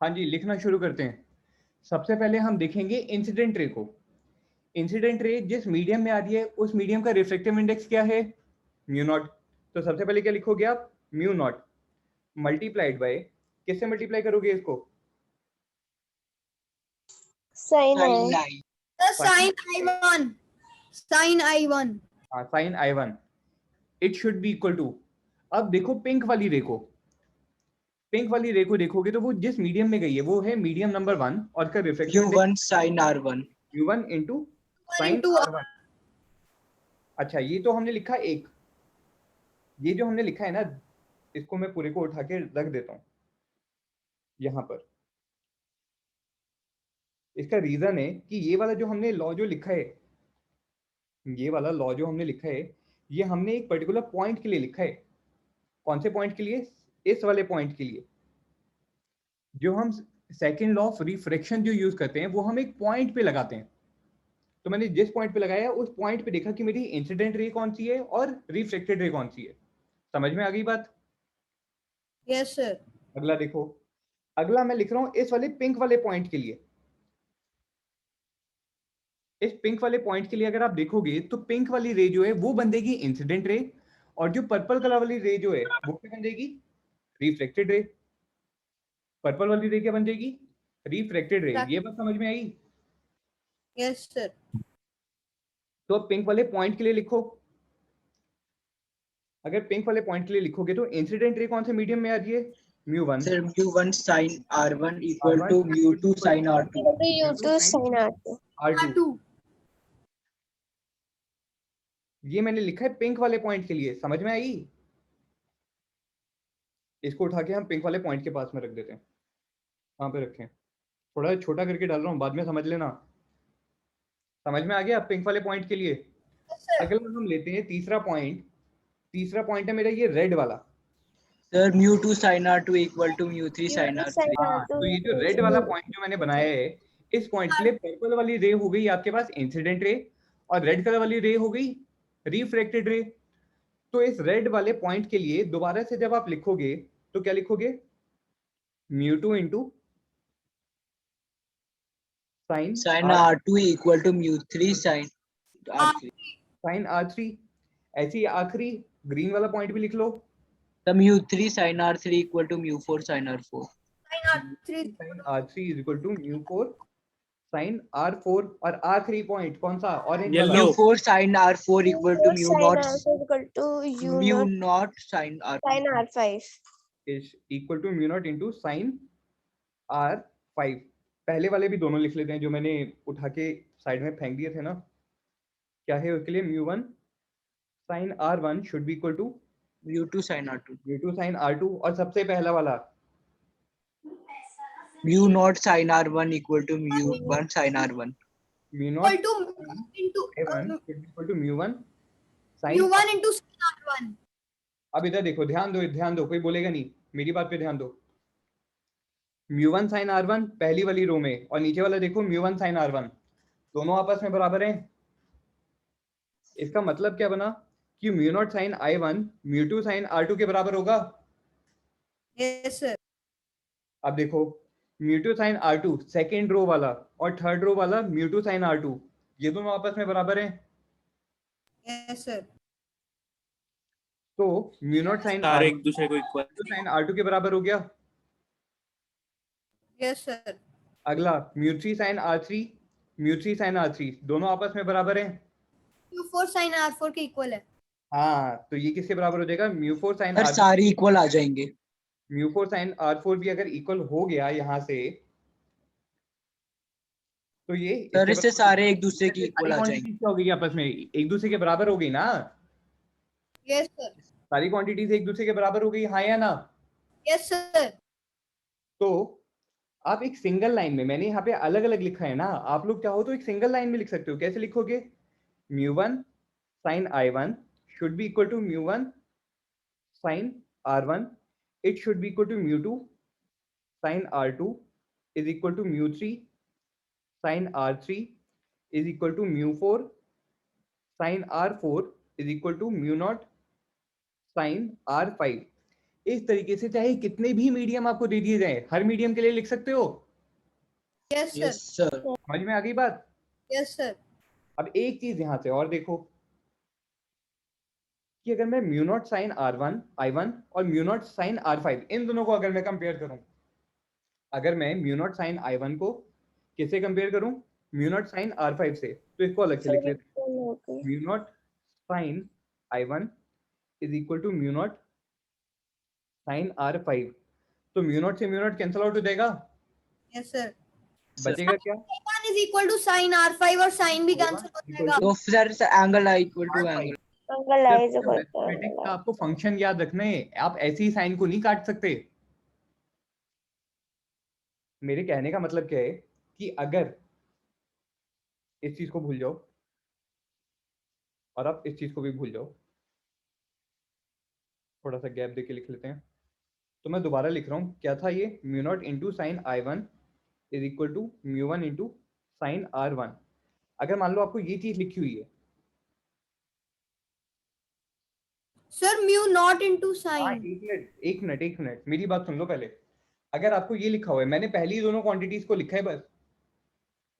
हाँ जी, लिखना शुरू करते हैं। सबसे पहले हम देखेंगे इंसिडेंट रे को। इंसिडेंट रे जिस मीडियम में आ रही है उस मीडियम का रिफ्रैक्टिव इंडेक्स क्या है, μ0। तो सबसे पहले क्या लिखोगे आप, μ0 मल्टीप्लाइड बाय, किससे मल्टीप्लाई करोगे इसको? साइन साइन है। I. Sine I1। Sine I1। हाँ sine I1 it should be equal to, अब देखो पिंक वाली रे को, पिंक वाली रे को देखोगे तो वो जिस मीडियम में गई है वो है मीडियम नंबर 1 और का refractive index U1 sine R1। μ1 into sine into R1। अच्छा ये तो हमने लिखा एक, ये जो हमने लिखा है ना, इसको मैं पूरे को उठा के रख देता हूँ यहाँ पर। इसका रीजन है कि ये वाला जो हमने लॉ जो लिखा है, ये वाला लॉ जो हमने लिखा है, ये हमने एक पर्टिकुलर पॉइंट के लिए लिखा है। कौन से पॉइंट के लिए? इस वाले पॉइंट के लिए। जो हम सेकेंड लॉ ऑफ रिफ्रैक्शन जो यूज करते हैं वो हम एक पॉइंट पे लगाते हैं। तो मैंने जिस पॉइंट पे लगाया उस पॉइंट पे देखा कि मेरी इंसिडेंट रे कौन सी है और रिफ्लेक्टेड रे कौन सी है। समझ में आ गई बात? Yes sir. अगला देखो, अगला मैं लिख रहा हूं इस वाले पिंक वाले पॉइंट के लिए। इस पिंक वाले पॉइंट के लिए अगर आप देखोगे तो पिंक वाली रे जो है वो बन जाएगी इंसिडेंट रे, और जो पर्पल कलर वाली रे जो है वो क्या बन जाएगी, रिफ्लेक्टेड रे। पर्पल वाली रे क्या बन जाएगी, रिफ्लेक्टेड रे। ये बात समझ में आई? Yes sir. तो अब पिंक वाले पॉइंट के लिए लिखो। अगर पिंक वाले पॉइंट के लिए लिखोगे तो इंसिडेंट रे कौन से मीडियम में आ रही है, μ1। Sir U1 sine R1 equal to μ2 sine R2। U2 sine R2। R2। ये मैंने लिखा है पिंक वाले पॉइंट के लिए। समझ में आई? इसको उठा के हम पिंक वाले पॉइंट के पास में रख देते हैं। कहाँ पे रखें, थोड़ा छोटा करके डाल रहा हूँ, बाद में समझ लेना। समझ में आ गया पिंक वाले पॉइंट के लिए? अगला हम लेते हैं तीसरा पॉइंट। तीसरा पॉइंट है मेरा ये रेड वाला। Sir μ2 sine R2 equal to μ3 sine U2 R3। Sine हाँ, R2 तो ये जो रेड वाला पॉइंट जो मैंने बनाया है, इस पॉइंट के लिए पर्पल वाली रे हो गई आपके पास इंसिडेंट रे, और रेड कलर वाली रे हो गई रिफ्रैक्टेड रे। तो इस रेड वाले पॉइंट के लिए दोबारा से जब आप लिखोगे तो क्या लिखोगे, μ2 into sine sin R2 equal to mu3 sin R3. Sine R3, ऐसे ही आखिरी ग्रीन वाला पॉइंट भी लिख लो, The mu3 sin R3 equal to mu4 sin R4. Sin R3 sine R3 is equal to mu4 sine R4, और आखिरी point कौन सा, ऑरेंज वाला, Yellow. mu4 sin R4 equal to mu naught equal to mu naught sin R5. sin R5. Is equal to mu nought into sine R5। पहले वाले भी दोनों लिख लेते हैं जो मैंने उठा के साइड में फेंक दिए थे ना, क्या है उसके लिए, mu1 sine R1 should be equal to mu2 sin R2. mu2 sine R2, और सबसे पहला वाला Mu naught sin R1 equal to mu1 sin R1. mu nought equal to into A1 should be equal to mu1 sine. mu1 into sin R1. अब इधर देखो, ध्यान दो, कोई बोलेगा नहीं, मेरी बात पे ध्यान दो। mu1 sin R1 पहली वाली रो में, और नीचे वाला देखो mu1 sin R1, दोनों आपस में बराबर हैं। इसका मतलब क्या बना कि mu not sin I1 mu2 sin R2 के बराबर होगा। Yes sir. अब देखो mu2 sin R2 second row वाला और थर्ड रो वाला mu2 sin R2, ये दोनों आपस में बराबर हैं। Yes sir. तो mu नॉट sin सारे R1 एक दूसरे को इक्वल। sin R2 के बराबर हो गया। Yes sir. अगला mu3 sin R3 mu3 sin R3 दोनों आपस में बराबर हैं। mu4 sin R4 के इक्वल है। हाँ, तो ये किसके बराबर हो जाएगा, mu4 sin सर R4, सारे इक्वल आ जाएंगे। mu4 sin R4 भी अगर इक्वल हो गया यहाँ से, तो ये सर इसके इससे बराबर- सारे एक दूसरे की इक्वल आ सारी जाएंगे। quantities क्या हो गई आपस में, एक दूसरे के बराबर हो गई ना, Yes sir. सारी क्वांटिटीज एक दूसरे के बराबर हो गई, हाँ या ना। Yes sir. तो आप एक सिंगल लाइन में, मैंने यहाँ पे अलग अलग लिखा है ना, आप लोग चाहो तो एक सिंगल लाइन में लिख सकते हो। कैसे लिखोगे, mu1 sin I1 should be equal to mu1 sin R1, it should be equal to mu2 sin R2 is equal to mu3 sin R3 is equal to mu4 sin R4 is equal to mu naught sin R5। इस तरीके से चाहे कितने भी medium आपको दे दिए जाए, हर medium के लिए लिख सकते हो। Yes sir. Yes sir. समझ में आ गई बात। Yes sir. अब एक चीज यहां से और देखो कि अगर मैं mu nought sign R1 I1 और म्यू नॉट साइन R5 इन दोनों को अगर मैं कंपेयर करूं, अगर मैं म्यू नॉट साइन I1 को किससे कंपेयर करूं, म्यू नॉट साइन R5 से, तो इसको अलग से लिख लेते हैं। Mu nought sine I1 is equal to mu nought sine R5, तो म्यू नॉट से म्यू नॉट कैंसिल आउट हो जाएगा, Yes sir. बचेगा क्या, One is equal to sin R5 और sin भी कैंसिल हो जाएगा। तो sir angle i equal to angle. Mathematics का आपको फंक्शन याद रखना है, आप ऐसी ही साइन को नहीं काट सकते। मेरे कहने का मतलब क्या है कि अगर इस चीज को भूल जाओ और आप इस चीज को भी भूल जाओ, थोड़ा सा गैप देके लिख लेते हैं, तो मैं दोबारा लिख रहा हूं, क्या था ये, mu not into sine I1 is equal to mu into sine R1। अगर मान लो आपको ये चीज लिखी हुई है, सर mu not into हाँ, sin। एक मिनट मेरी बात सुन लो पहले। अगर आपको ये लिखा हुआ है, मैंने पहली दोनों क्वांटिटीज को लिखा है बस,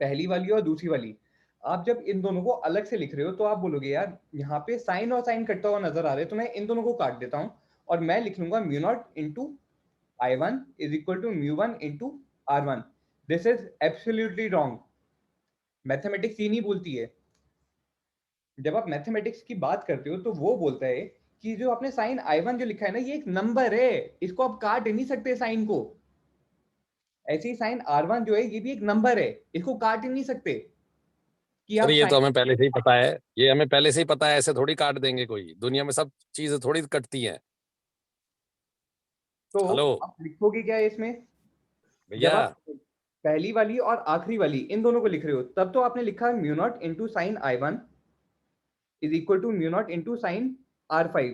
पहली वाली और दूसरी वाली, आप जब इन दोनों को अलग से लिख रहे हो तो आप बोलोगे यार यहाँ पे साइन और साइन कटता हुआ नजर आ रहा है, तो मैं इन दोनों को काट देता हूँ और मैं लिख लूंगा mu not into I1 is equal to mu into R1। This is absolutely wrong. Mathematics ये नहीं बोलती है। जब आप मैथमेटिक्स की बात करते हो तो वो बोलता है कि जो आपने साइन I1 जो लिखा है ना, ये एक नंबर है, इसको आप काट नहीं सकते साइन को। ऐसे ही साइन R1 जो है ये भी एक नंबर है, इसको काट ही नहीं सकते कि आप सर ये तो हमें पहले से ही पता है, ये हमें पहले से ही पता है, ऐसे थोड़ी काट देंगे, कोई दुनिया में सब चीजें थोड़ी कटती हैं। तो हेलो आप लिखोगे क्या है इसमें, जब भैया, आप पहली वाली और आखिरी वाली इन दोनों को लिख रहे हो तब तो आपने लिखा mu not into sine I1 is equal to mu not into sine R5।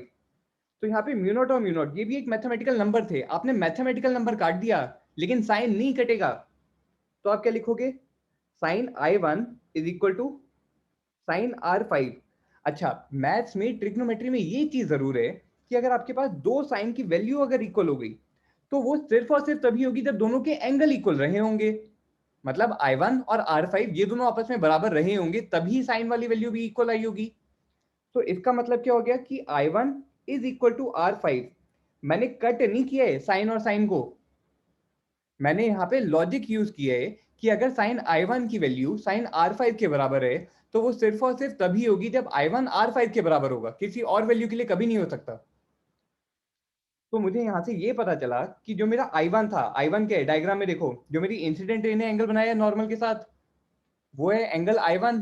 तो यहाँ पे म्यू नॉट और म्यू नॉट ये भी एक मैथमेटिकल नंबर थे, आपने मैथमेटिकल नंबर काट दिया लेकिन साइन नहीं कटेगा, तो आप क्या लिखोगे, sine I1 is equal to sine R5। अच्छा, मैथ्स में ट्रिग्नोमेट्री में ये चीज जरूर है कि अगर आपके पास दो साइन की वैल्यू अगर इक्वल हो गई तो वो सिर्फ और सिर्फ तभी होगी जब दोनों के एंगल इक्वल रहे होंगे। मतलब I1 और R5 ये दोनों आपस में बराबर रहे होंगे तभी साइन वाली वैल्यू भी इक्वल आई होगी। तो इसका मतलब क्या हो गया कि I1 is equal to R5। मैंने कट नहीं किया है साइन और साइन को, मैंने यहाँ पे लॉजिक यूज किया है कि अगर साइन I1 की वैल्यू साइन R5 के बराबर है तो वो सिर्फ और सिर्फ तभी होगी जब I1 R5 के बराबर होगा, किसी और वैल्यू के लिए कभी नहीं हो सकता। तो मुझे यहाँ से ये पता चला कि जो मेरा I1 था, I1 के डायग्राम में देखो, जो मेरी इंसिडेंट रे ने एंगल बनाया है नॉर्मल के साथ, वो है एंगल I1,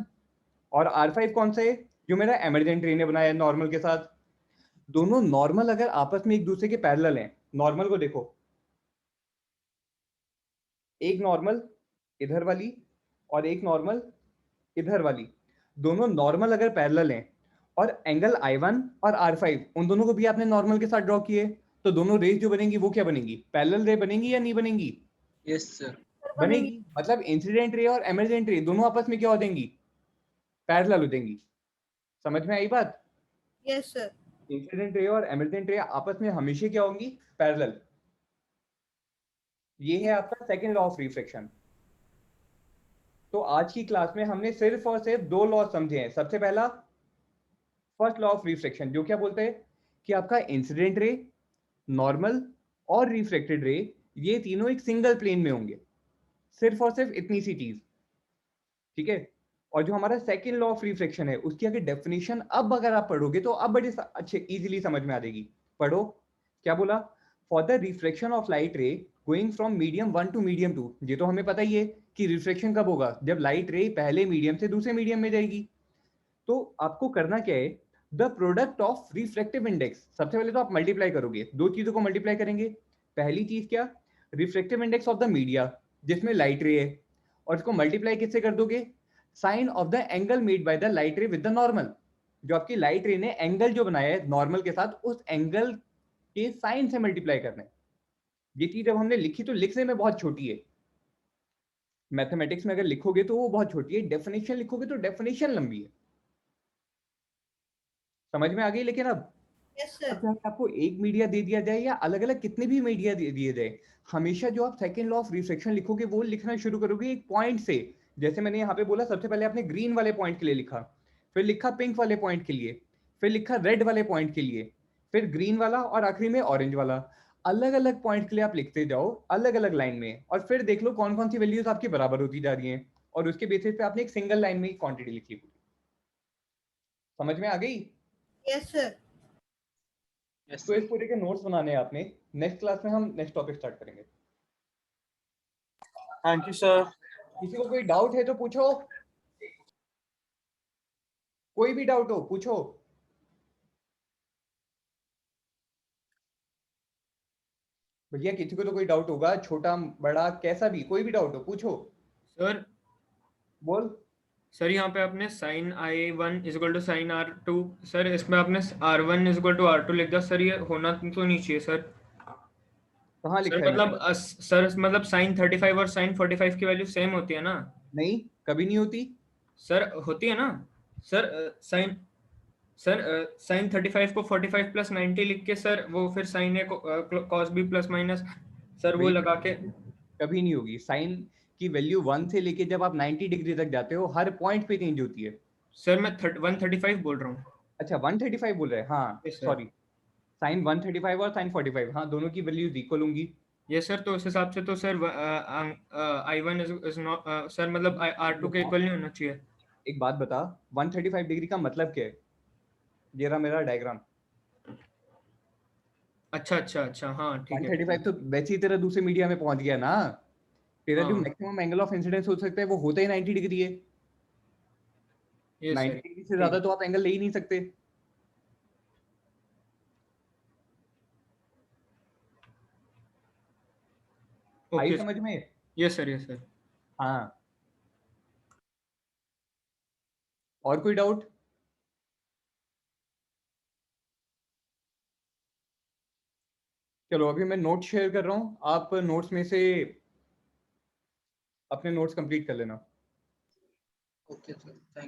और R5 कौन सा है, जो मेरा एमरजेंट रे ने बनाया है नॉर्मल के साथ। दोनों नॉर्मल अगर आपस में एक दूसरे के पैरेलल हैं, नॉर्मल को देखो, एक नॉर्मल इधर वाली और एक नॉर्मल इधर वाली, दोनों नॉर्मल अगर पैरेलल हैं और एंगल I1 और R5 उन दोनों को भी आपने नॉर्मल के साथ ड्रॉ किए, तो दोनों रेज जो बनेंगी वो क्या बनेंगी, पैरेलल रे बनेंगी या नहीं बनेंगी? यस सर, बनेगी। मतलब इंसिडेंट रे और एमरजेंट रे दोनों आपस में क्या हो जाएंगी, पैरेलल हो जाएंगी। समझ में आई बात? Yes sir. इंसिडेंट रे और एमरजेंट रे आपस में हमेशा क्या होंगी, पैरेलल। ये है आपका सेकंड लॉ ऑफ रिफ्लेक्शन। तो आज की क्लास में हमने सिर्फ और सिर्फ दो लॉ समझे हैं। सबसे पहला फर्स्ट लॉ ऑफ रिफ्लेक्शन, जो क्या बोलते हैं कि आपका इंसिडेंट रे, नॉर्मल और रिफ्लेक्टेड रे ये तीनों एक सिंगल प्लेन में होंगे, सिर्फ और सिर्फ इतनी सी चीज, ठीक है। और जो हमारा सेकंड लॉ ऑफ रिफ्लेक्शन है उसकी अगर डेफिनेशन अब अगर आप पढ़ोगे तो अब बड़े अच्छे इजीली समझ में आ जाएगी। पढ़ो, क्या बोला, for the reflection of light ray going from medium 1 to medium 2। ये तो हमें पता ही है कि रिफ्लेक्शन कब होगा, जब लाइट रे पहले मीडियम से दूसरे मीडियम में जाएगी। तो आपको करना क्या है, the product of reflective index, सबसे पहले तो आप मल्टीप्लाई करोगे, दो चीजों को मल्टीप्लाई करेंगे। पहली चीज क्या, reflective index of the media जिसमें लाइट रे है, और इसको मल्टीप्लाई किससे कर दोगे, sine of the angle made by the light ray with the normal. जो आपकी लाइट रे ने एंगल जो बनाया है नॉर्मल के साथ, उस एंगल के साइन से मल्टीप्लाई करना है। ये चीज जब हमने लिखी तो लिखने में बहुत छोटी है, मैथमेटिक्स में अगर लिखोगे तो वो बहुत छोटी है, डेफिनेशन लिखोगे तो डेफिनेशन लंबी है। समझ में आ गई? लेकिन अब यस सर। चाहे आपको एक मीडिया दे दिया जाए या अलग अलग कितने भी मीडिया दे दिए जाए, हमेशा जो आप सेकंड लॉ ऑफ रिफ्लेक्शन लिखोगे वो लिखना शुरू करोगे एक पॉइंट से। जैसे मैंने यहाँ पे बोला, सबसे पहले आपने ग्रीन वाले पॉइंट के लिए लिखा, फिर लिखा पिंक वाले पॉइंट के लिए, फिर लिखा रेड वाले पॉइंट के लिए, फिर ग्रीन वाला, और आखिरी में ऑरेंज वाला। अलग अलग पॉइंट के लिए आप लिखते जाओ अलग अलग लाइन में, और फिर देख लो कौन कौन सी वैल्यूज आपकी बराबर होती जा रही हैं, और उसके बेसिस पे आपने एक सिंगल लाइन में क्वांटिटी लिखी पूरी। समझ में आ गई? Yes sir. यस तो इस पूरे के नोट्स बनाने हैं आपने, नेक्स्ट क्लास में हम नेक्स्ट टॉपिक स्टार्ट करेंगे। Thank you sir. किसी को कोई डाउट है तो पूछो, कोई भी डाउट हो पूछो। भैया किसी को तो कोई डाउट होगा, छोटा बड़ा कैसा भी, कोई भी डाउट हो पूछो। सर बोल। सर यहाँ पे आपने sine I1 is equal to sine R2, sir इसमें आपने R1 is equal to R2 लिख दिया, सर ये होना तो नहीं चाहिए सर। कहाँ लिखा सर है मतलब सर मतलब साइन 35 और साइन 45 की वैल्यू सेम होती है ना? नहीं, कभी नहीं होती। सर होती है ना सर। साइन 35 को 45 प्लस 90 लिख के सर वो फिर साइन ए को cos b plus minus sir वो लगा के। कभी नहीं होगी। साइन की वैल्यू 1 से लेके जब आप 90 डिग्री तक जाते हो हर पॉइंट पे चेंज होती है। सर मैं 135 बोल रहा हूँ। अच्छा 135 बोल रहे हैं, हाँ सॉरी, साइन 135 और साइन 45, हाँ दोनों की वैल्यूज इक्वल होंगी। ये सर तो उस हिसाब से तो sir I1 is not sir मतलब R2 के इक्वल नहीं होना चाहिए। एक बात बता, 135 डिग्री का मतलब क्या है? ये रहा मेरा डायग्राम। अच्छा अच्छा अच्छा, हाँ ठीक है। 135 तो वैसे ही तेरा दूसरे मीडिया में पहुंच गया ना, तेरा जो हाँ। मैक्सिमम एंगल ऑफ इंसिडेंस हो सकता है वो होता ही 90 डिग्री है। ये 90 सर डिग्री से ज्यादा तो आप एंगल ले ही नहीं सकते। आई ओके समझ में? Yes sir yes sir. हाँ, और कोई डाउट? चलो अभी मैं नोट शेयर कर रहा हूँ, आप नोट्स में से अपने नोट्स कंप्लीट कर लेना। Okay sir, thank